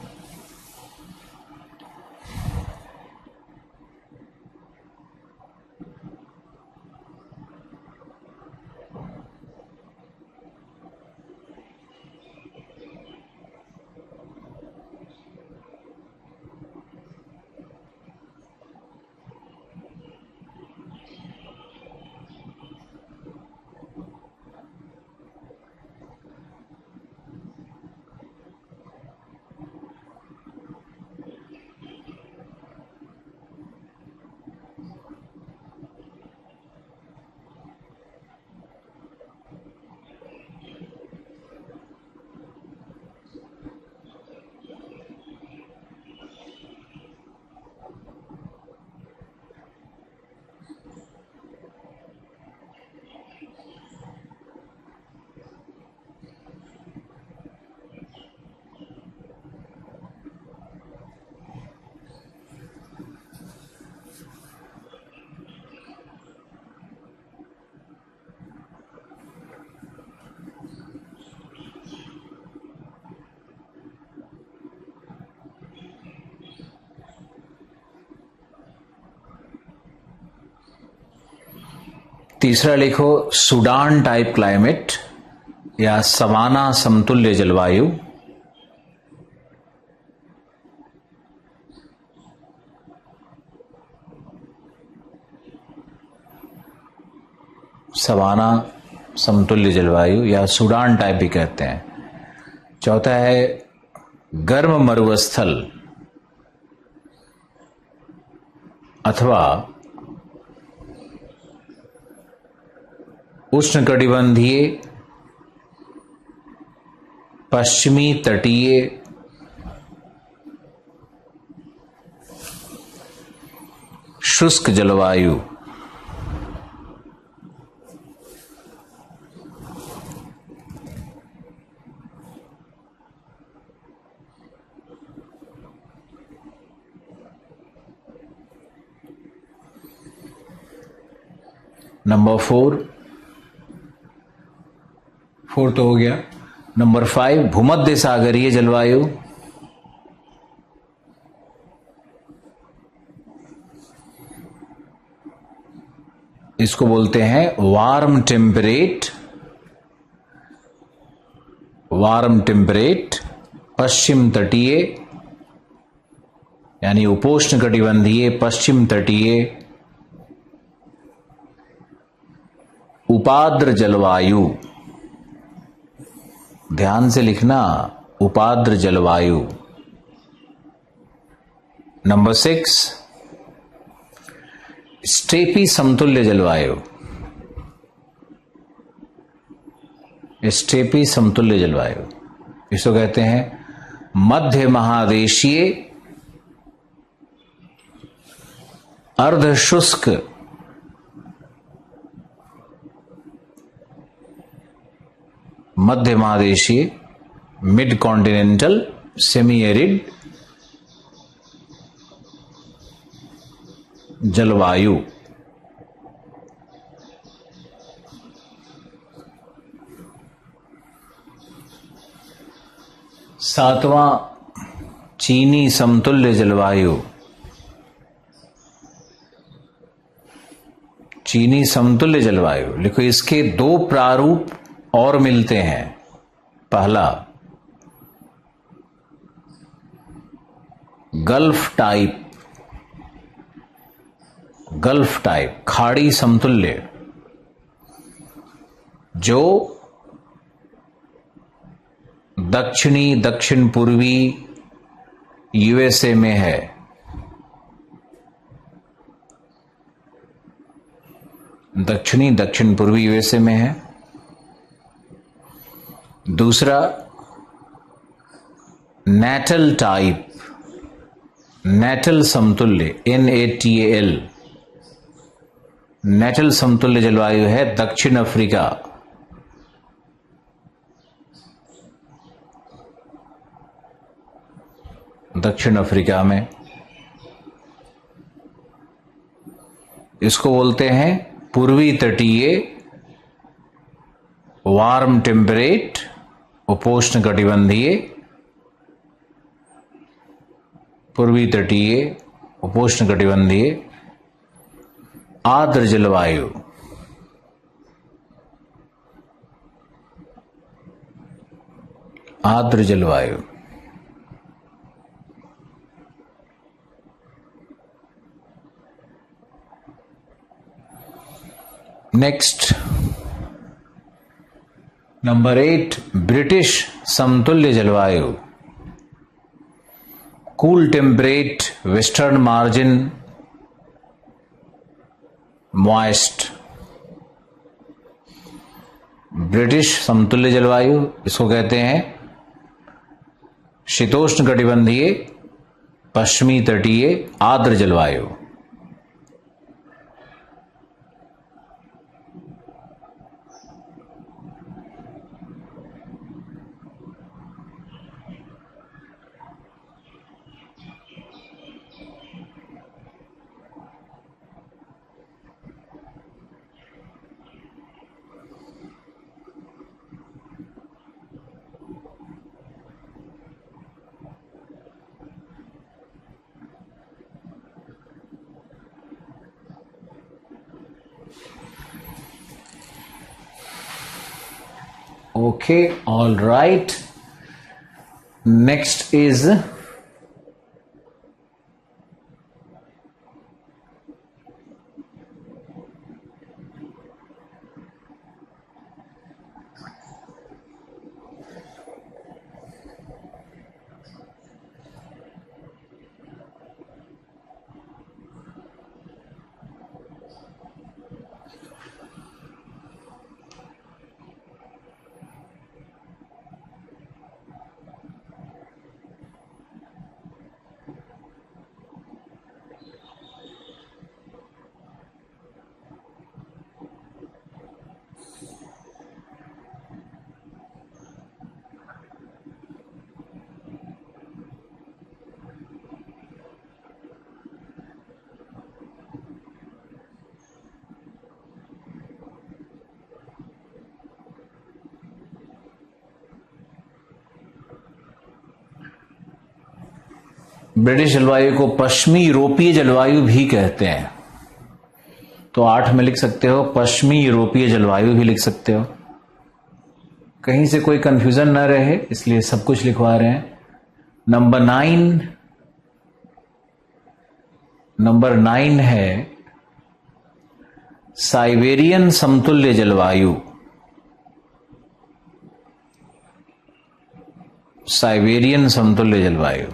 तीसरा लिखो सूडान टाइप क्लाइमेट या सवाना समतुल्य जलवायु। सवाना समतुल्य जलवायु या सूडान टाइप भी कहते हैं। चौथा है गर्म मरुस्थल अथवा उष्णकटिबंधीय पश्चिमी तटीय शुष्क जलवायु। नंबर 4 तो हो गया। नंबर 5 भूमध्य सागरीय जलवायु। इसको बोलते हैं वार्म टेम्परेट पश्चिम तटीय यानी उपोष्ण कटिबंधीय पश्चिम तटीय उपाद्र जलवायु। ध्यान से लिखना, उपाद्र जलवायु। नंबर 6 स्टेपी समतुल्य जलवायु। स्टेपी समतुल्य जलवायु इसको कहते हैं मध्य महादेशीय अर्धशुष्क मध्य महादेशीय मिड कॉन्टिनेंटल सेमी एरिड जलवायु। सातवां चीनी समतुल्य जलवायु। चीनी समतुल्य जलवायु लिखो, इसके 2 प्रारूप और मिलते हैं। पहला गल्फ टाइप, खाड़ी समतुल्य, जो दक्षिण पूर्वी यूएसए में है। दक्षिण पूर्वी यूएसए में है। दूसरा नेटल टाइप, नेटल समतुल्य, NATAL, नेटल समतुल्य जलवायु है दक्षिण अफ्रीका। दक्षिण अफ्रीका में इसको बोलते हैं पूर्वी तटीय वार्म टेम्परेट उपोष्ण कटिबंधीय, पूर्वी तटीय उपोष्ण कटिबंधीय आर्द्र जलवायु। आर्द्र जलवायु। नेक्स्ट नंबर 8, ब्रिटिश समतुल्य जलवायु, cool temperate western margin moist. British समतुल्य जलवायु इसको कहते हैं शीतोष्ण कटिबंधीय पश्चिमी तटीय आर्द्र जलवायु। Okay, all right. Next is British जलवायु को पश्चिमी यूरोपीय जलवायु भी कहते हैं। तो 8 में लिख सकते हो, पश्चिमी यूरोपीय जलवायु भी लिख सकते हो। कहीं से कोई कंफ्यूजन ना रहे इसलिए सब कुछ लिखवा रहे हैं। नंबर 9 है साइबेरियन समतुल्य जलवायु। साइबेरियन समतुल्य जलवायु।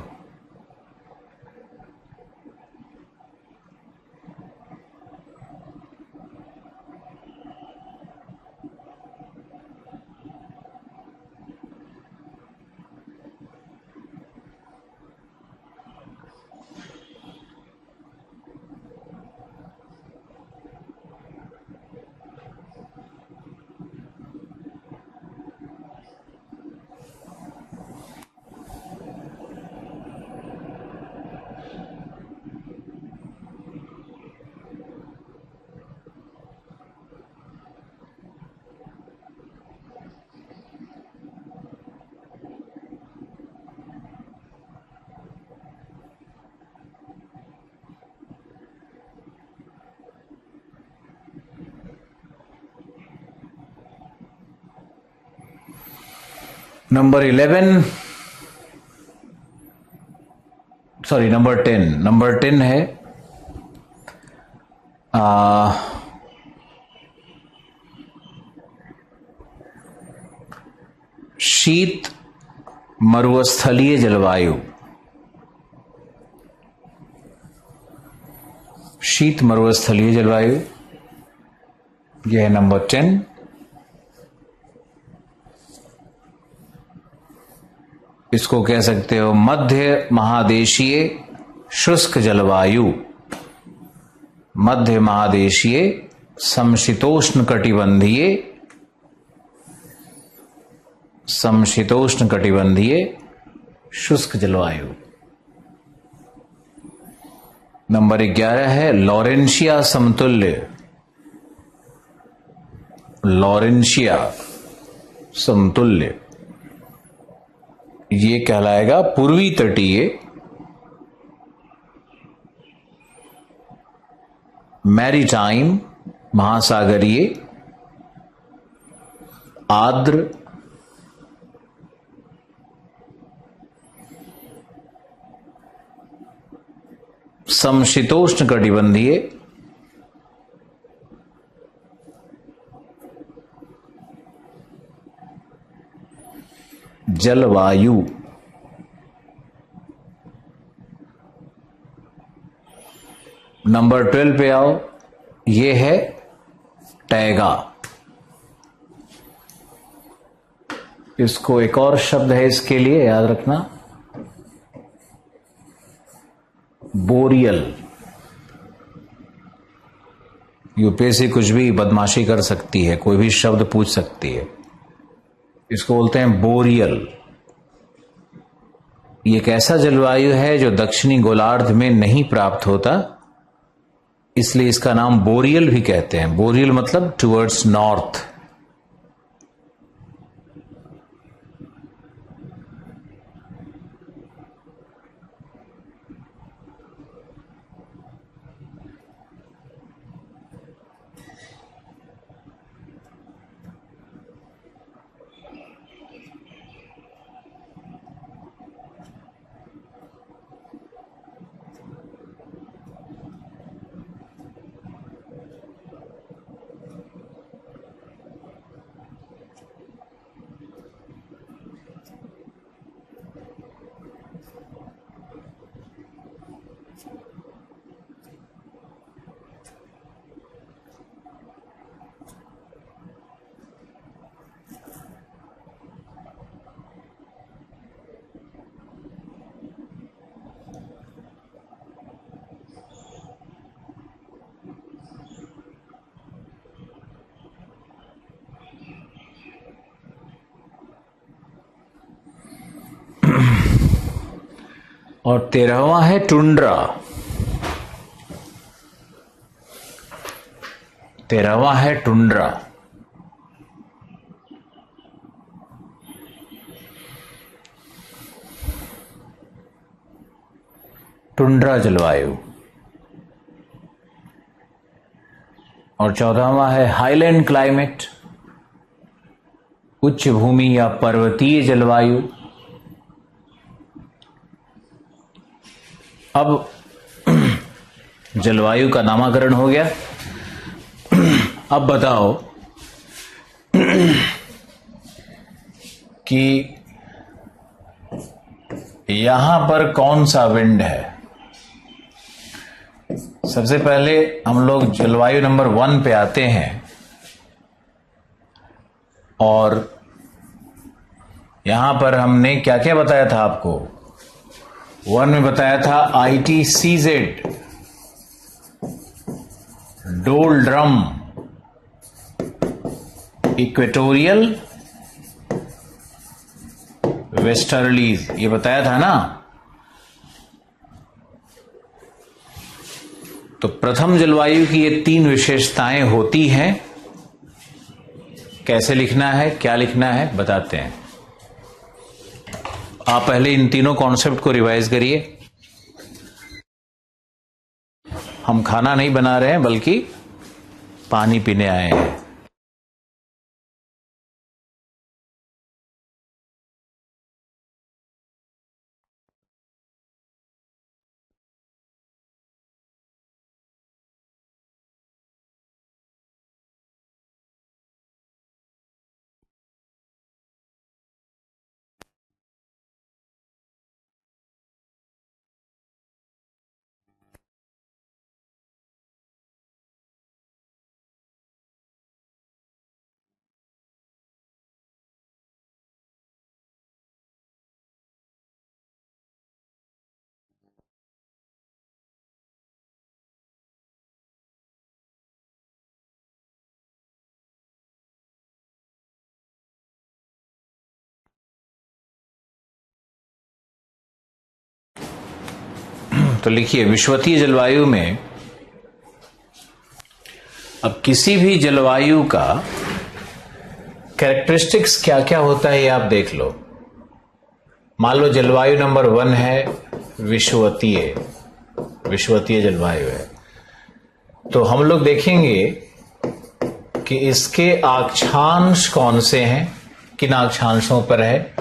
नंबर 10 है शीत मरुस्थलीय जलवायु, शीत मरुस्थलीय जलवायु, यह है नंबर 10। इसको कह सकते हो मध्य महादेशीय शुष्क जलवायु, मध्य महादेशीय समशीतोष्ण कटिबंधीय, समशीतोष्ण कटिबंधीय शुष्क जलवायु। नंबर 11 है लॉरेंशिया समतुल्य, लॉरेंशिया समतुल्य, ये कहलाएगा पूर्वी तटीय मैरीटाइम महासागरीय आर्द्र समशीतोष्ण कटिबंधीय जलवायु। नंबर 12 पे आओ, यह है टैगा। इसको एक और शब्द है इसके लिए, याद रखना, बोरियल। यूपीएससी कुछ भी बदमाशी कर सकती है, कोई भी शब्द पूछ सकती है। इसको बोलते हैं बोरियल। ये एक ऐसा जलवायु है जो दक्षिणी गोलार्ध में नहीं प्राप्त होता, इसलिए इसका नाम बोरियल भी कहते हैं। बोरियल मतलब टुवर्ड्स नॉर्थ। और 13वां है टुंड्रा। 13वां है टुंड्रा। टुंड्रा जलवायु। और 14वां है हाईलैंड क्लाइमेट, उच्च भूमि या पर्वतीय जलवायु। अब जलवायु का नामकरण हो गया। अब बताओ कि यहां पर कौन सा विंड है। सबसे पहले हम लोग जलवायु नंबर 1 पे आते हैं, और यहां पर हमने क्या क्या बताया था आपको। 1 में बताया था ITCZ, डोलड्रम, इक्वेटोरियल वेस्टर्लीज, ये बताया था ना। तो प्रथम जलवायु की ये 3 विशेषताएं होती हैं। कैसे लिखना है, क्या लिखना है, बताते हैं। आप पहले इन तीनों कॉन्सेप्ट को रिवाइज करिए। हम खाना नहीं बना रहे हैं, बल्कि पानी पीने आए हैं। तो लिखिए, विश्वतीय जलवायु में अब किसी भी जलवायु का कैरेक्टरिस्टिक्स क्या क्या होता है ये आप देख लो। मान लो जलवायु नंबर 1 है विश्वतीय जलवायु है, तो हम लोग देखेंगे कि इसके अक्षांश कौन से हैं, किन अक्षांशों पर है,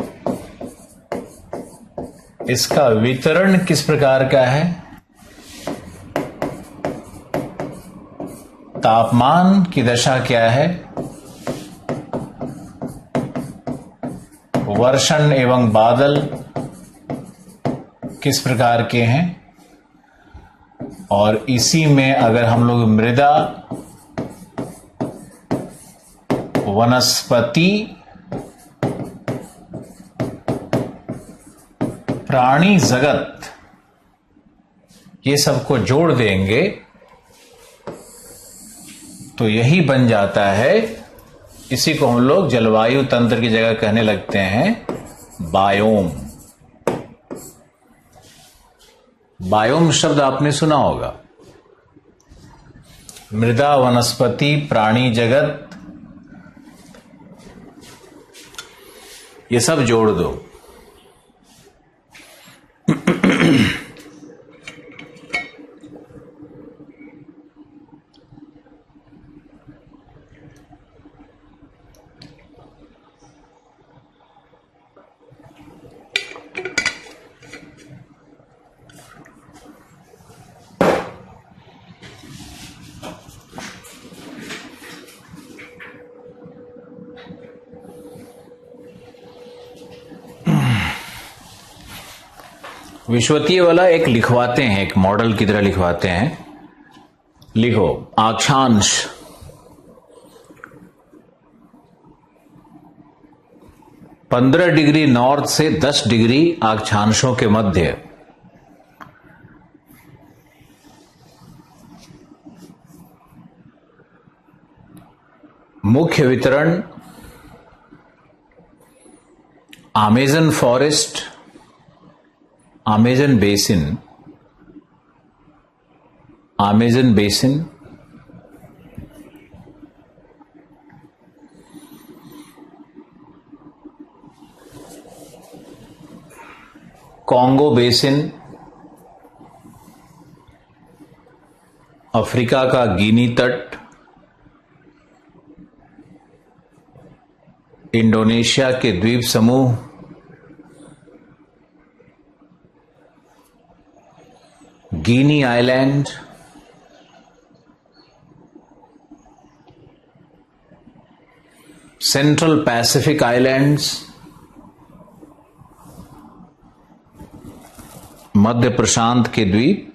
इसका वितरण किस प्रकार का है, तापमान की दशा क्या है, वर्षण एवं बादल किस प्रकार के हैं, और इसी में अगर हम लोग मृदा, वनस्पति, प्राणी जगत ये सबको जोड़ देंगे तो यही बन जाता है, इसी को हम लोग जलवायु तंत्र की जगह कहने लगते हैं बायोम। बायोम शब्द आपने सुना होगा। मृदा, वनस्पति, प्राणी जगत ये सब जोड़ दो। विश्वतीय वाला एक लिखवाते हैं, एक मॉडल की तरह लिखवाते हैं। लिखो, अक्षांश 15 डिग्री नॉर्थ से 10 डिग्री अक्षांशों के मध्य मुख्य वितरण Amazon forest, Amazon basin, Congo basin, Africa का गिनी तट, इंडोनेशिया के द्वीप समूह, गिनी आइलैंड, सेंट्रल पैसिफिक आइलैंड्स, मध्य प्रशांत के द्वीप,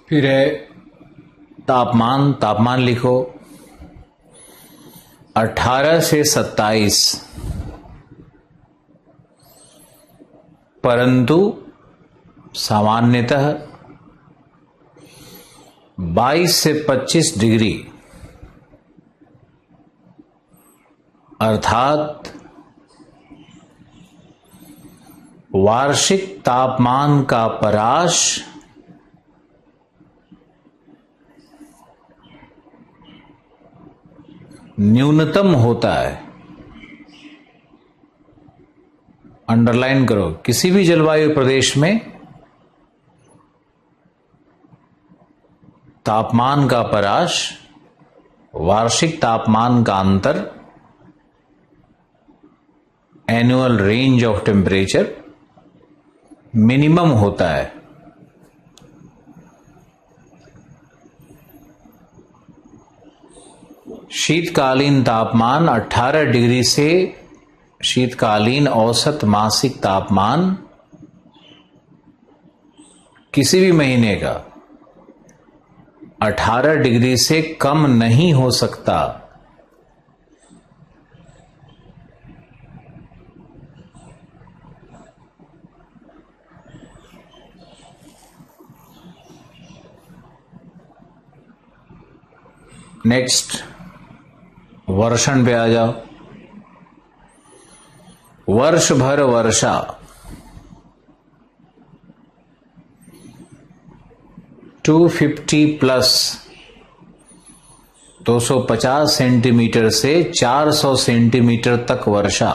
फिर है तापमान लिखो 18 से 27, परंतु सामान्यतः 22 से 25 डिग्री अर्थात वार्षिक तापमान का पराश न्यूनतम होता है। अंडरलाइन करो, किसी भी जलवायु प्रदेश में तापमान का परास, वार्षिक तापमान का अंतर, annual range of temperature minimum होता है। शीतकालीन तापमान 18 डिग्री से शीतकालीन औसत मासिक तापमान किसी भी महीने का 18 डिग्री से कम नहीं हो सकता। नेक्स्ट, वर्षण पे आ जाओ। वर्ष भर वर्षा 250 प्लस 250 सेंटीमीटर से 400 सेंटीमीटर तक वर्षा,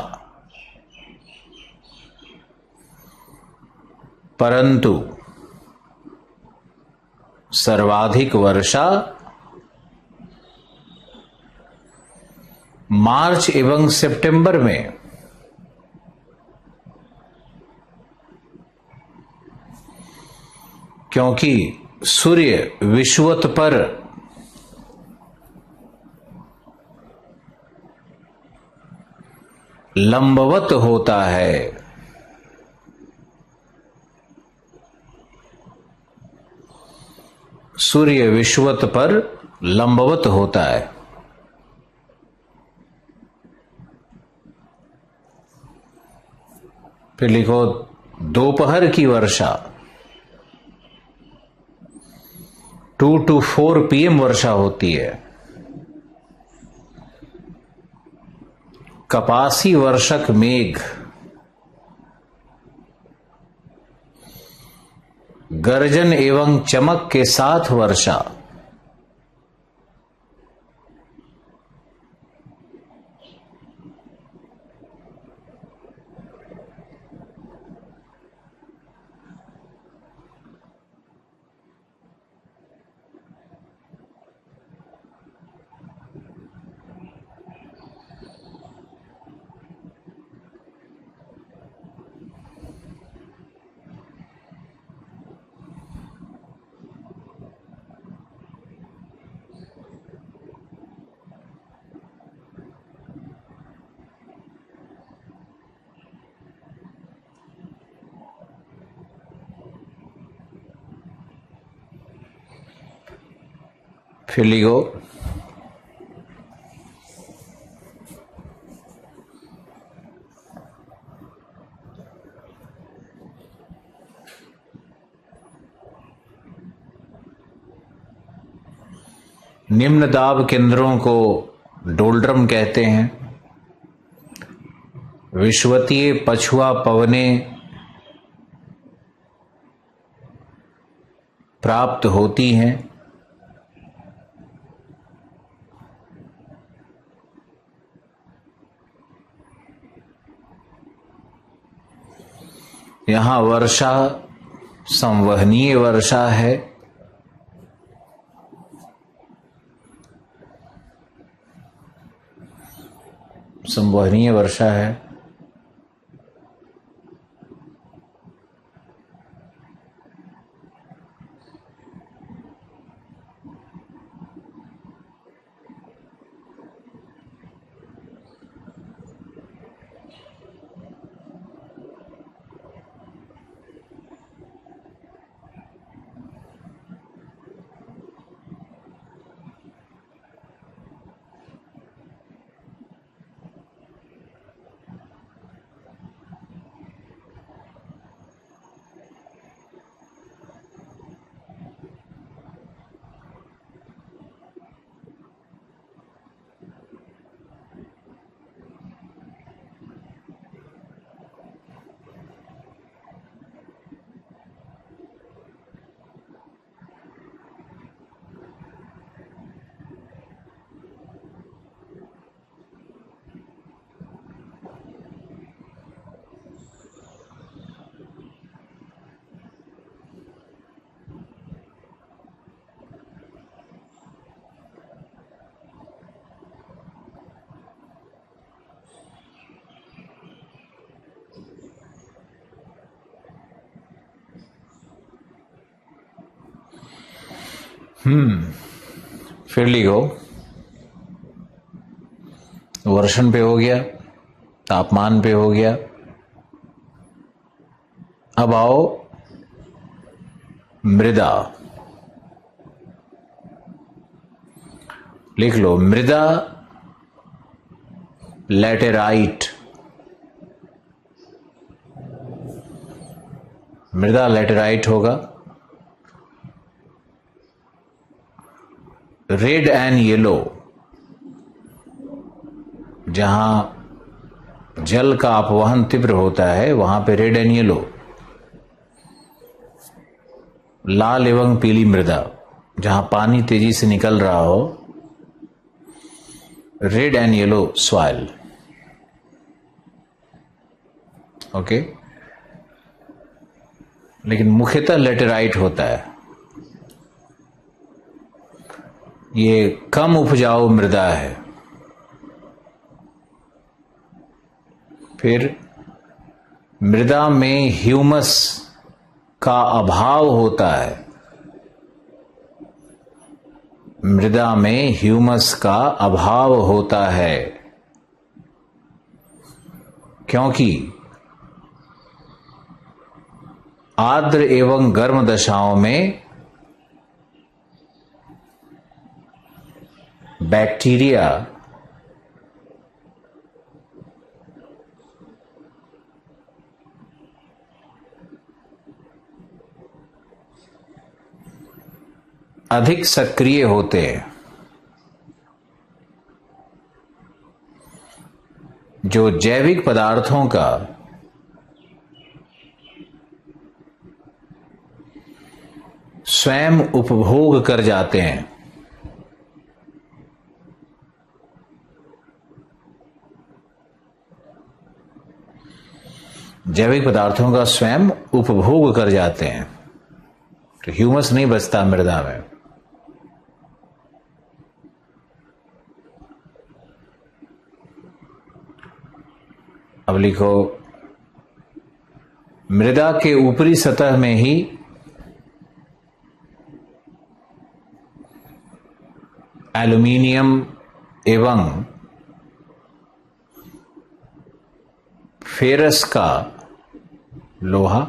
परंतु सर्वाधिक वर्षा मार्च एवं सितंबर में। क्योंकि सूर्य विषुवत पर लंबवत होता है। सूर्य विषुवत पर लंबवत होता है। फिर लिखो दोपहर की वर्षा 2 to 4 PM वर्षा होती है। कपासी वर्षक मेघ, गर्जन एवं चमक के साथ वर्षा, फिर लिखो निम्न दाब केंद्रों को डोल्ड्रम कहते हैं। विषुवतीय पछुआ पवनें प्राप्त होती हैं। यहां वर्षा संवहनीय वर्षा है। संवहनीय वर्षा है। फिर लिखो, वर्षण पे हो गया, तापमान पे हो गया। अब आओ मृदा। लिख लो मृदा लैटेराइट। मृदा लैटेराइट होगा। रेड एंड येलो, जहां जल का अपवहन तीव्र होता है वहां पे रेड एंड येलो। लाल एवं पीली मृदा, जहां पानी तेजी से निकल रहा हो, red and yellow soil. Okay, लेकिन मुख्यतः लेटेराइट होता है। ये कम उपजाऊ मृदा है। फिर मृदा में ह्यूमस का अभाव होता है। मृदा में ह्यूमस का अभाव होता है क्योंकि आर्द्र एवं गर्म दशाओं में बैक्टीरिया अधिक सक्रिय होते हैं, जो जैविक पदार्थों का स्वयं उपभोग कर जाते हैं। जैविक पदार्थों का स्वयं उपभोग कर जाते हैं, तो ह्यूमस नहीं बचता मृदा में। अब लिखो मृदा के ऊपरी सतह में ही एल्यूमिनियम एवं फेरस का, लोहा,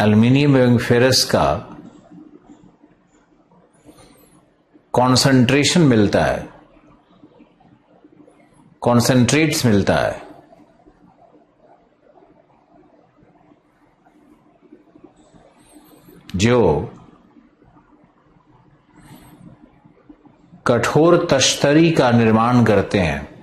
एल्यूमिनियम एवं फेरस का कॉन्सेंट्रेशन मिलता है, कॉन्सेंट्रेट्स मिलता है। जो कठोर तश्तरी का निर्माण करते हैं।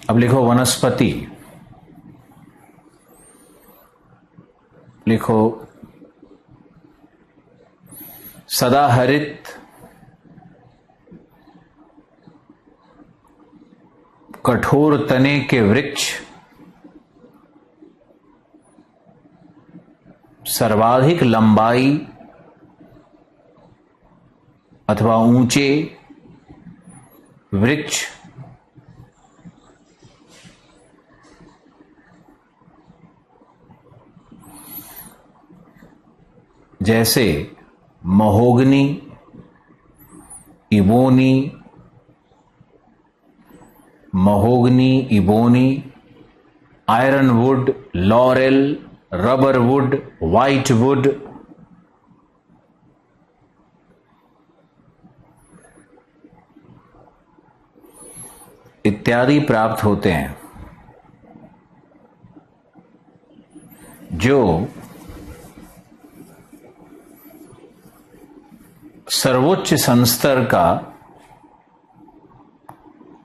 अब लिखो वनस्पति। लिखो सदाहरित कठोर तने के वृक्ष सर्वाधिक लंबाई अथवा ऊंचे वृक्ष जैसे mahogany, ebony, mahogany, ebony, iron would, laurel, rubber would, white would, इत्यादि प्राप्त होते हैं, जो सर्वोच्च संस्तर का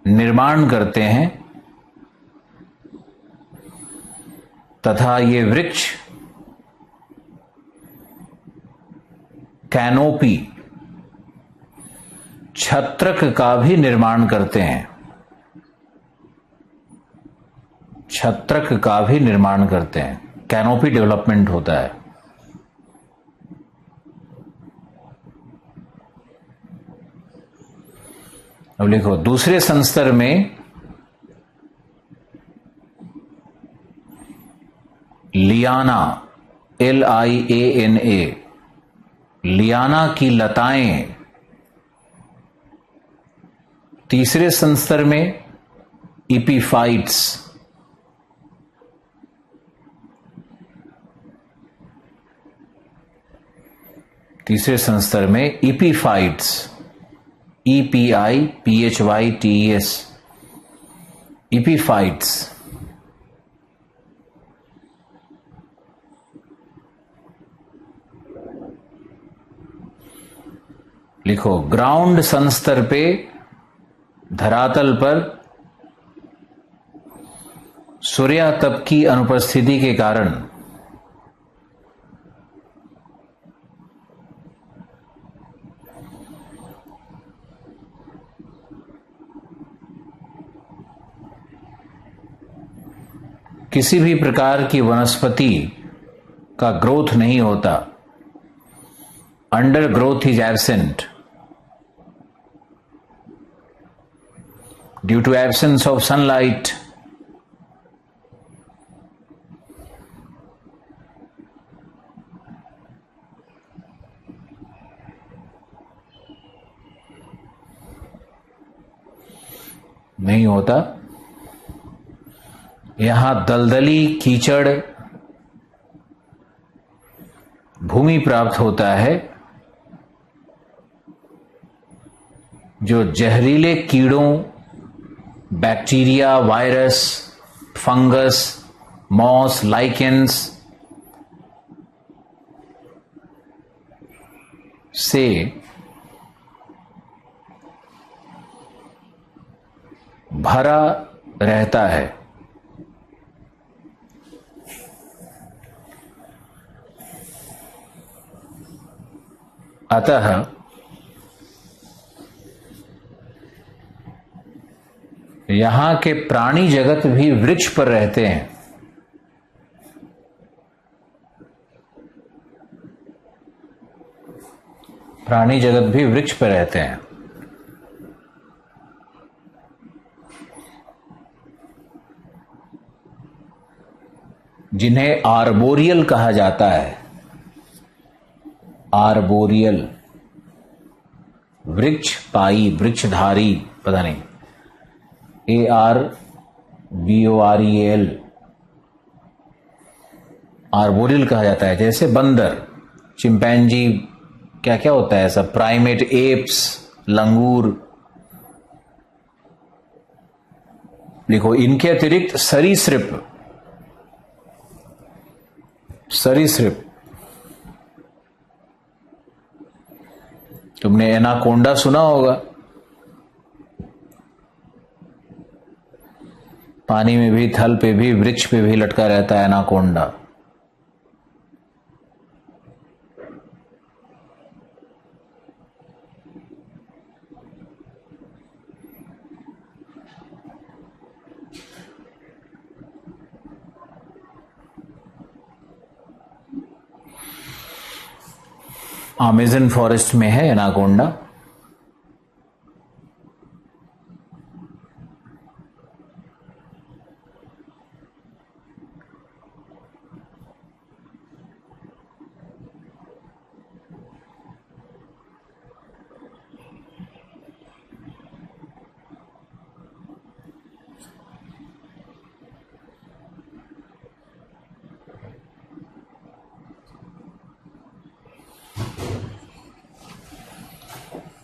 निर्माण करते हैं तथा ये वृक्ष कैनोपी, छत्रक का भी निर्माण करते हैं, छत्रक का भी निर्माण करते हैं, कैनोपी डेवलपमेंट होता है। अब लिखो, दूसरे संस्तर में लियाना, LIANA, लियाना की लताएं। तीसरे संस्तर में इपीफाइट्स, तीसरे संस्तर में इपीफाइट्स, EPIPHYTES, इपीफाइट्स। लिखो, ग्राउंड संस्तर पे, धरातल पर सूर्यातप की अनुपस्थिति के कारण किसी भी प्रकार की वनस्पति का ग्रोथ नहीं होता। Undergrowth is absent due to absence of sunlight. नहीं होता। यहां दलदली कीचड़ भूमि प्राप्त होता है, जो जहरीले कीड़ों, bacteria, virus, fungus, moss, lichens से भरा रहता है। अतः यहां के प्राणी जगत भी वृक्ष पर रहते हैं। प्राणी जगत भी वृक्ष पर रहते हैं। जिन्हें आर्बोरियल कहा जाता है। आर्बोरियल, वृक्ष पाई, वृक्षधारी, पता नहीं, ARBOREAL, आर्बोरियल कहा जाता है। जैसे बंदर, चिंपैंजी, क्या क्या होता है सब, प्राइमेट, एप्स, लंगूर। देखो, इनके अतिरिक्त सरीसृप, सरीसृप, तुमने एनाकोंडा सुना होगा। पानी में भी, थल पे भी, वृक्ष पे भी लटका रहता है एनाकोंडा। अमेज़न फॉरेस्ट में है एनाकोंडा।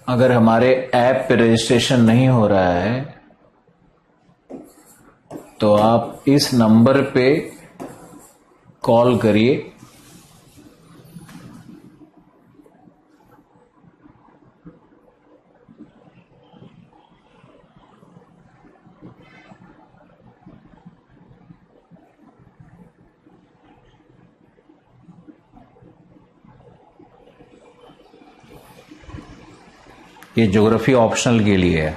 अगर हमारे ऐप पे रजिस्ट्रेशन नहीं हो रहा है तो आप इस नंबर पे कॉल करिए। ये ज्योग्राफी ऑप्शनल के लिए है।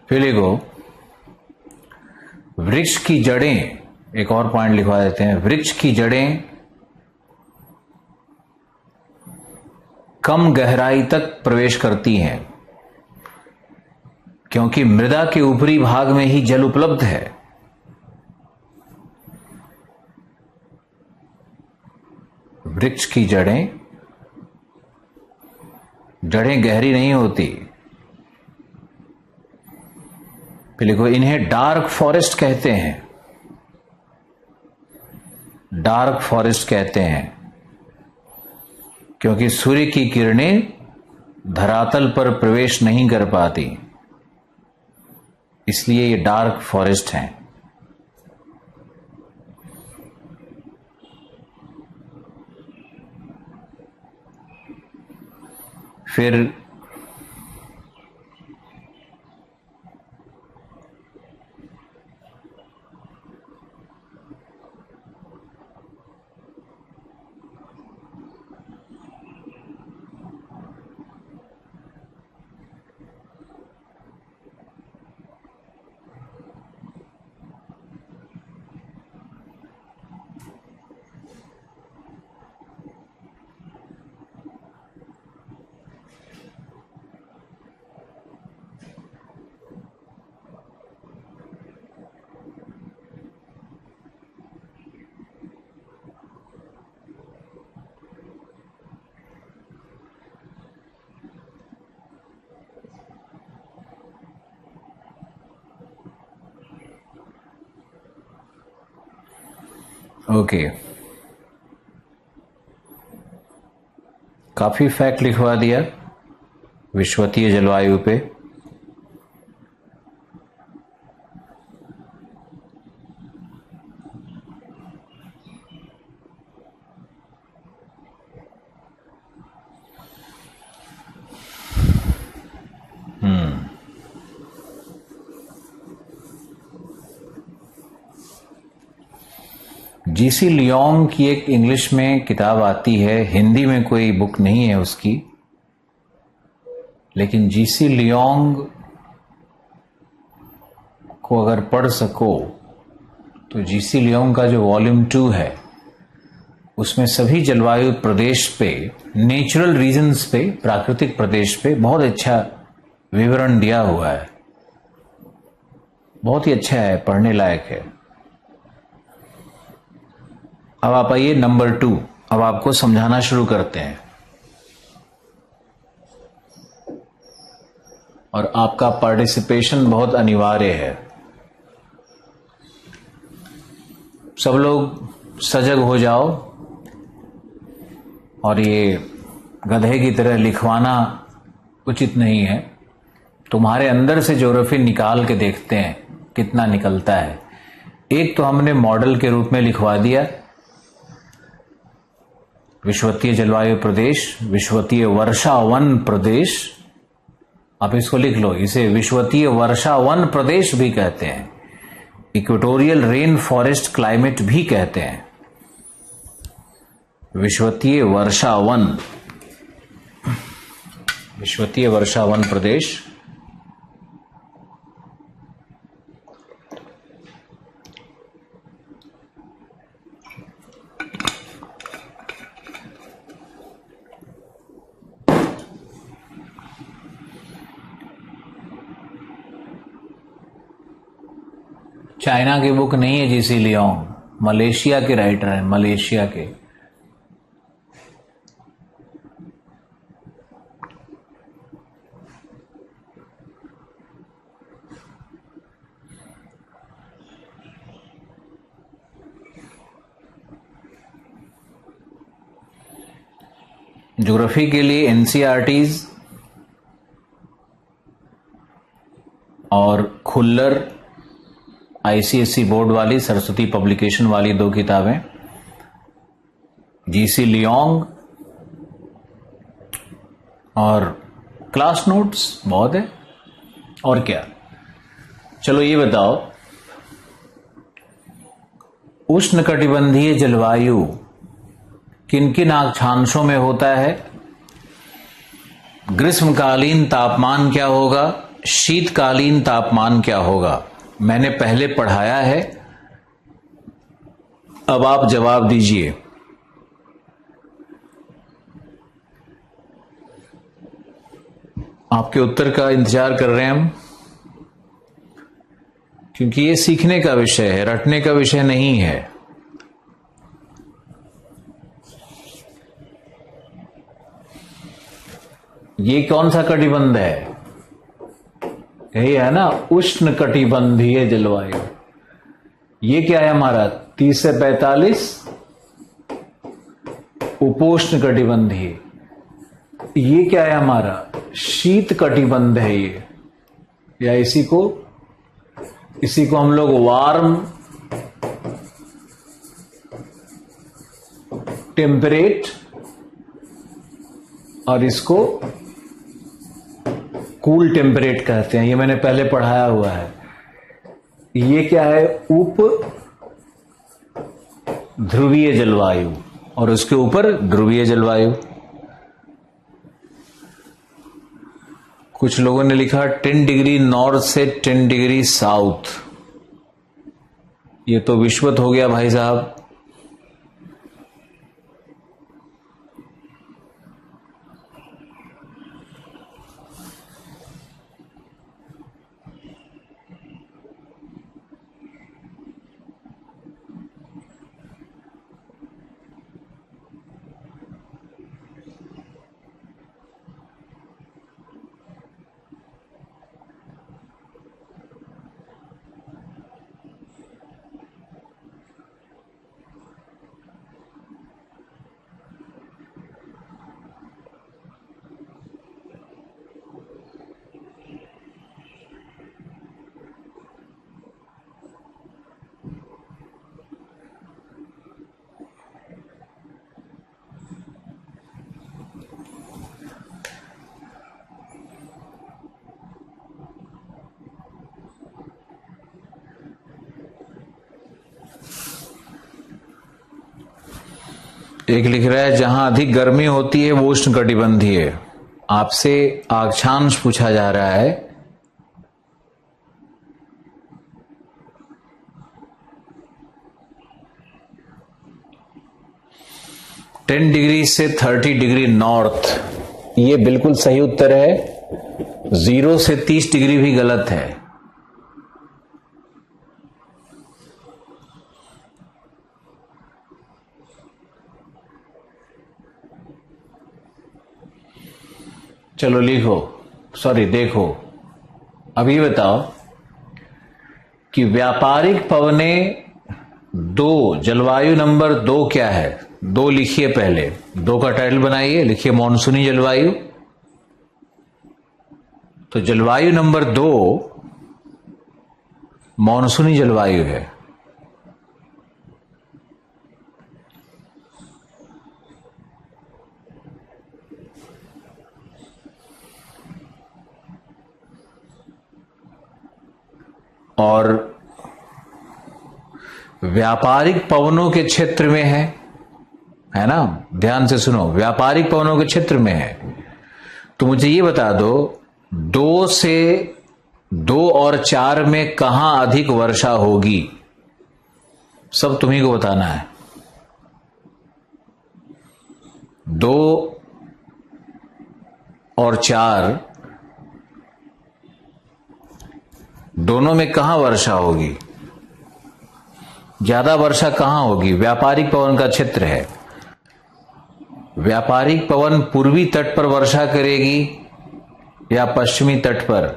फिर लिखो वृक्ष की जड़ें, एक और पॉइंट लिखवा देते हैं, वृक्ष की जड़ें कम गहराई तक प्रवेश करती हैं क्योंकि मृदा के ऊपरी भाग में ही जल उपलब्ध है। वृक्ष की जड़ें गहरी नहीं होती। फिर लिखो इन्हें डार्क फॉरेस्ट कहते हैं। डार्क फॉरेस्ट कहते हैं क्योंकि सूर्य की किरणें धरातल पर प्रवेश नहीं कर पाती, इसलिए ये डार्क फॉरेस्ट हैं। फिर ओके, काफी फैक्ट लिखवा दिया विश्वतीय जलवायु पे। जीसी लियोंग की एक इंग्लिश में किताब आती है, हिंदी में कोई बुक नहीं है उसकी, लेकिन जीसी लियोंग को अगर पढ़ सको तो जीसी लियोंग का जो वॉल्यूम 2 है उसमें सभी जलवायु प्रदेश पे, नेचुरल रीजन्स पे, प्राकृतिक प्रदेश पे बहुत अच्छा विवरण दिया हुआ है। बहुत ही अच्छा है, पढ़ने लायक है। अब आप आइए नंबर 2, अब आपको समझाना शुरू करते हैं और आपका पार्टिसिपेशन बहुत अनिवार्य है। सब लोग सजग हो जाओ और ये गधे की तरह लिखवाना उचित नहीं है। तुम्हारे अंदर से ज्योग्राफी निकाल के देखते हैं कितना निकलता है। एक तो हमने मॉडल के रूप में लिखवा दिया विश्वतीय जलवायु प्रदेश, विश्वतीय वर्षा वन प्रदेश। आप इसको लिख लो, इसे विश्वतीय वर्षा वन प्रदेश भी कहते हैं, इक्वेटोरियल रेन फॉरेस्ट क्लाइमेट भी कहते हैं। विश्वतीय वर्षा वन, विश्वतीय वर्षा वन प्रदेश। चाइना की बुक नहीं है जीसी लियोंग, मलेशिया के राइटर हैं, मलेशिया के। ज्योग्राफी के लिए एनसीईआरटीज और खुल्लर आईसीएसई बोर्ड वाली, सरस्वती पब्लिकेशन वाली 2 किताबें, जीसी लियोंग और क्लास नोट्स बहुत है। और क्या, चलो ये बताओ, उष्णकटिबंधीय जलवायु किन किन अक्षांशों में होता है? ग्रीष्मकालीन तापमान क्या होगा, शीतकालीन तापमान क्या होगा? मैंने पहले पढ़ाया है, अब आप जवाब दीजिए। आपके उत्तर का इंतजार कर रहे हैं हम, क्योंकि ये सीखने का विषय है, रटने का विषय नहीं है। ये कौन सा कटिबंध है? यही है ना, उष्ण कटिबंधीय जलवायु। ये क्या है हमारा 30 से 45 उपोष्ण कटिबंधीय। ये क्या है हमारा शीत कटिबंध है ये, या इसी को हम लोग वार्म टेम्परेट, और इसको कूल टेम्परेट कहते हैं। ये मैंने पहले पढ़ाया हुआ है। ये क्या है, उप ध्रुवीय जलवायु, और उसके ऊपर ध्रुवीय जलवायु। कुछ लोगों ने लिखा 10 डिग्री नॉर्थ से 10 डिग्री साउथ। ये तो विश्वत हो गया भाई साहब। एक लिख रहा है जहां अधिक गर्मी होती है वो उष्ण कटिबंधीय है। आपसे अक्षांश पूछा जा रहा है। टेन डिग्री से 30 डिग्री नॉर्थ, ये बिल्कुल सही उत्तर है। 0 से 30 डिग्री भी गलत है। चलो लिखो, सॉरी देखो, अभी बताओ कि व्यापारिक पवनें 2, जलवायु नंबर 2 क्या है? 2 लिखिए, पहले 2 का टाइटल बनाइए, लिखिए मॉनसूनी जलवायु। तो जलवायु नंबर 2 मॉनसूनी जलवायु है। और व्यापारिक पवनों के क्षेत्र में है ना, ध्यान से सुनो, व्यापारिक पवनों के क्षेत्र में है। तो मुझे ये बता दो, 2 और 4 में कहां अधिक वर्षा होगी, सब तुम्ही को बताना है। 2 और 4 दोनों में कहां वर्षा होगी, ज्यादा वर्षा कहां होगी? व्यापारिक पवन का क्षेत्र है। व्यापारिक पवन पूर्वी तट पर वर्षा करेगी या पश्चिमी तट पर?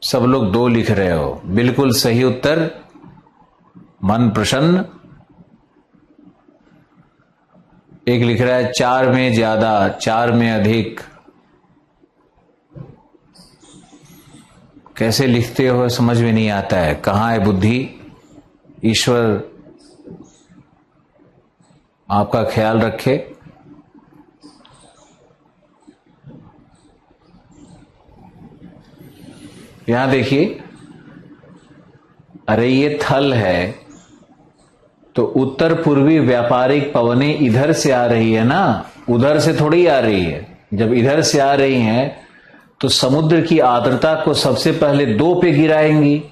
सब लोग 2 लिख रहे हो, बिल्कुल सही उत्तर, मन प्रसन्न। एक लिख रहा है 4 में ज्यादा, 4 में अधिक। कैसे लिखते हो समझ में नहीं आता है, कहां है बुद्धि? ईश्वर आपका ख्याल रखे। यहां देखिए, अरे ये थल है, तो उत्तर पूर्वी व्यापारिक पवनें इधर से आ रही है ना, उधर से थोड़ी आ रही है। जब इधर से आ रही हैं तो समुद्र की आर्द्रता को सबसे पहले 2 पे गिराएंगी,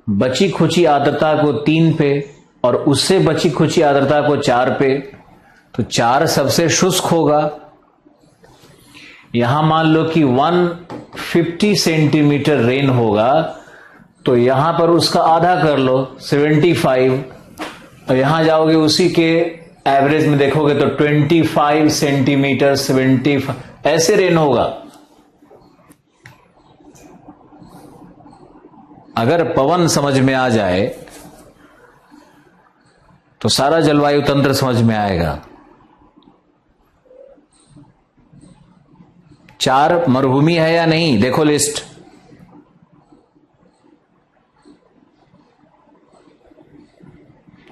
बची खुची आर्द्रता को 3 पे, और उससे बची खुची आर्द्रता को 4 पे। तो 4 सबसे शुष्क होगा। यहां मान लो कि 150 सेंटीमीटर रेन होगा, तो यहां पर उसका आधा कर लो, 75, और यहां जाओगे उसी के एवरेज में देखोगे तो 25 सेंटीमीटर, 75 ऐसे रेन होगा। अगर पवन समझ में आ जाए तो सारा जलवायु तंत्र समझ में आएगा। 4 मरुभूमि है या नहीं, देखो लिस्ट।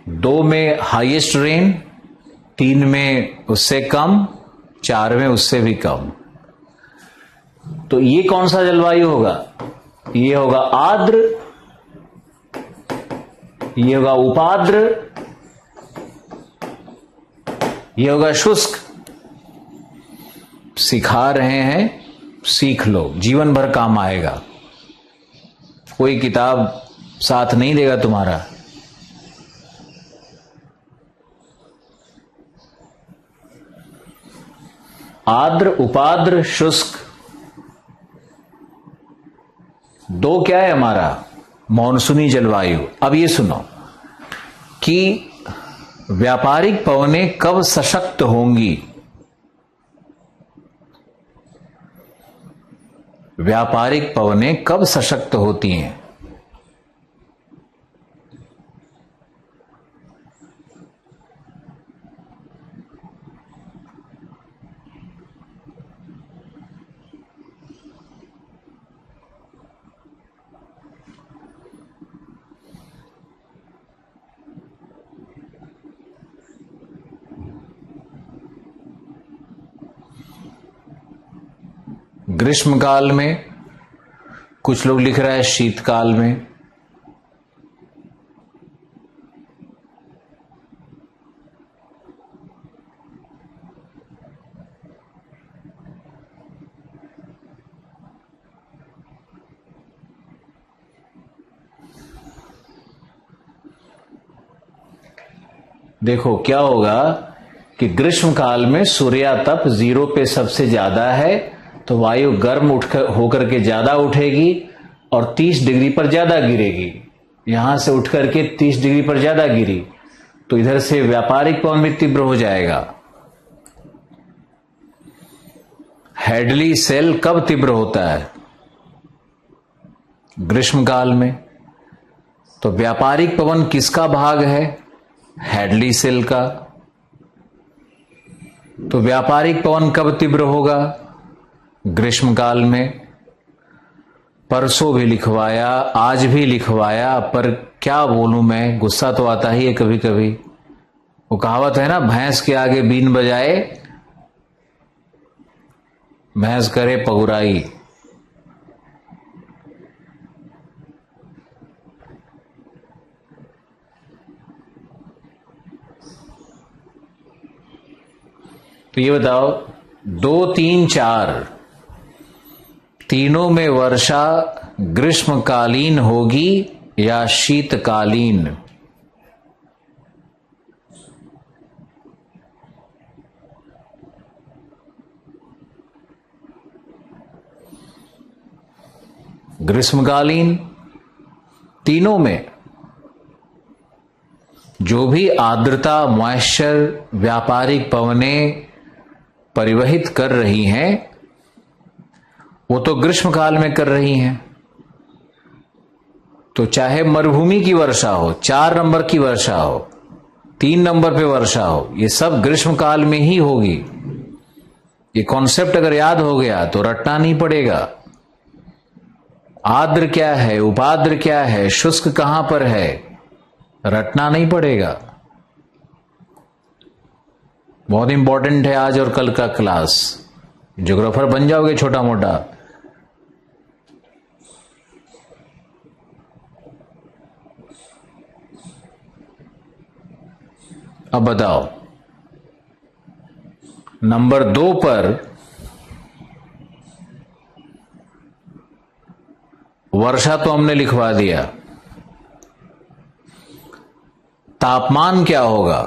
दो में हाईएस्ट रेन, 3 में उससे कम, 4 में उससे भी कम। तो ये कौन सा जलवायु होगा? ये होगा आर्द्र, ये होगा उपाद्र, ये होगा शुष्क। सिखा रहे हैं, सीख लो, जीवन भर काम आएगा। कोई किताब साथ नहीं देगा तुम्हारा। आर्द्र, उपाद्र, शुष्क, 2 क्या है हमारा? मॉनसूनी जलवायु। अब ये सुनो कि व्यापारिक पवनें कब सशक्त होंगी? व्यापारिक पवनें कब सशक्त होती हैं? ग्रीष्मकाल में, कुछ लोग लिख रहा है शीतकाल में। देखो क्या होगा कि ग्रीष्मकाल में सूर्यातप 0 पे सबसे ज्यादा है, तो वायु गर्म होकर के ज्यादा उठेगी और 30 डिग्री पर ज्यादा गिरेगी। यहां से उठ करके 30 डिग्री पर ज्यादा गिरी, तो इधर से व्यापारिक पवन भी तीव्र हो जाएगा। हेडली सेल कब तीव्र होता है? ग्रीष्मकाल में। तो व्यापारिक पवन किसका भाग है? हेडली सेल का। तो व्यापारिक पवन कब तीव्र होगा? ग्रीष्मकाल में। परसों भी लिखवाया, आज भी लिखवाया, पर क्या बोलूं मैं, गुस्सा तो आता ही है कभी कभी। वो कहावत है ना, भैंस के आगे बीन बजाए भैंस करे पगुराई। तो ये बताओ, 2, 3, 4 तीनों में वर्षा ग्रीष्मकालीन होगी या शीतकालीन? ग्रीष्मकालीन। तीनों में जो भी आर्द्रता, मॉइस्चर, व्यापारिक पवनें परिवहित कर रही हैं वो तो ग्रीष्म काल में कर रही हैं। तो चाहे मरुभूमि की वर्षा हो, 4 नंबर की वर्षा हो, 3 नंबर पे वर्षा हो, ये सब ग्रीष्म काल में ही होगी। ये कॉन्सेप्ट अगर याद हो गया तो रटना नहीं पड़ेगा। आर्द्र क्या है, उपाद्र क्या है, शुष्क कहां पर है, रटना नहीं पड़ेगा। बहुत इंपॉर्टेंट है आज और कल का क्लास। ज्योग्राफर बन जाओगे छोटा मोटा। अब बताओ, नंबर 2 पर वर्षा तो हमने लिखवा दिया, तापमान क्या होगा?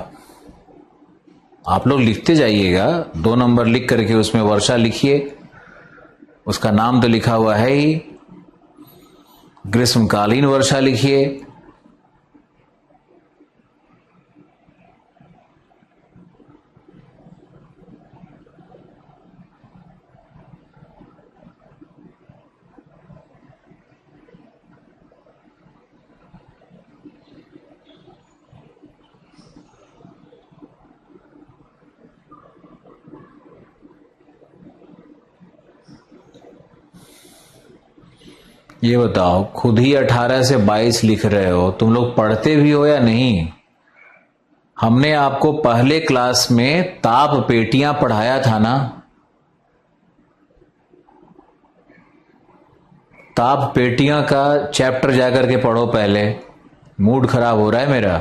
आप लोग लिखते जाइएगा, 2 नंबर लिख करके उसमें वर्षा लिखिए। उसका नाम तो लिखा हुआ है ही, ग्रीष्मकालीन वर्षा लिखिए। ये बताओ, खुद ही 18 से 22 लिख रहे हो, तुम लोग पढ़ते भी हो या नहीं? हमने आपको पहले क्लास में ताप पेटियां पढ़ाया था ना। ताप पेटियां का चैप्टर जाकर के पढ़ो पहले। मूड खराब हो रहा है मेरा।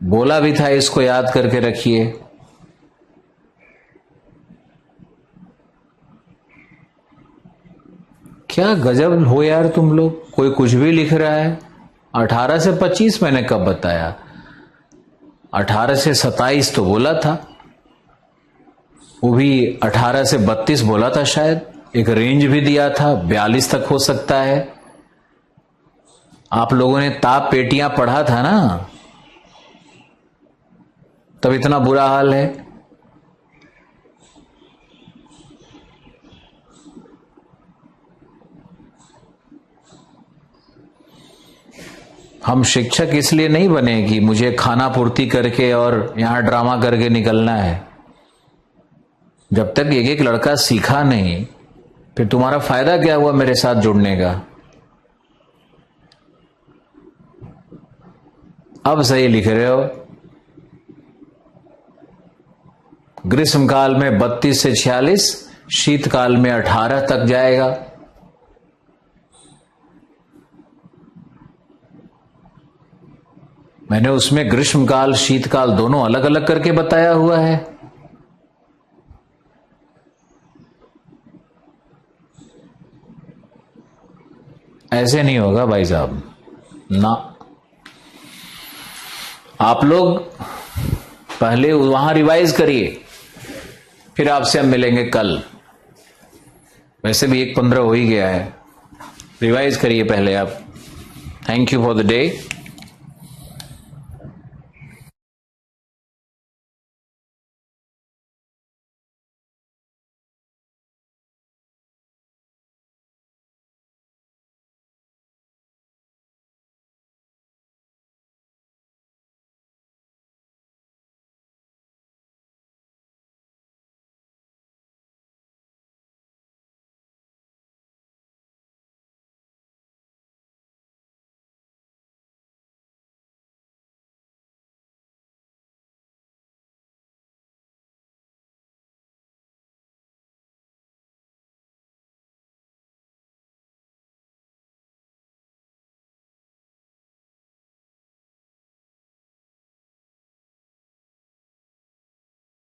बोला भी था इसको याद करके रखिए। क्या गजब हो यार तुम लोग, कोई कुछ भी लिख रहा है। 18 से 25 मैंने कब बताया? 18 से 27 तो बोला था, वो भी 18 से 32 बोला था शायद। एक रेंज भी दिया था, 42 तक हो सकता है। आप लोगों ने ताप पेटियां पढ़ा था ना, तब इतना बुरा हाल है। हम शिक्षक इसलिए नहीं बने कि मुझे खाना पूर्ति करके और यहां ड्रामा करके निकलना है। जब तक एक एक लड़का सीखा नहीं, फिर तुम्हारा फायदा क्या हुआ मेरे साथ जुड़ने का? अब सही लिख रहे हो। ग्रीष्मकाल में 32 से 46, शीतकाल में 18 तक जाएगा। मैंने उसमें ग्रीष्मकाल शीतकाल दोनों अलग अलग करके बताया हुआ है। ऐसे नहीं होगा भाई साहब ना। आप लोग पहले वहां रिवाइज करिए, फिर आपसे हम मिलेंगे कल। वैसे भी 1:15 हो ही गया है, रिवाइज करिए पहले आप। Thank you for the day.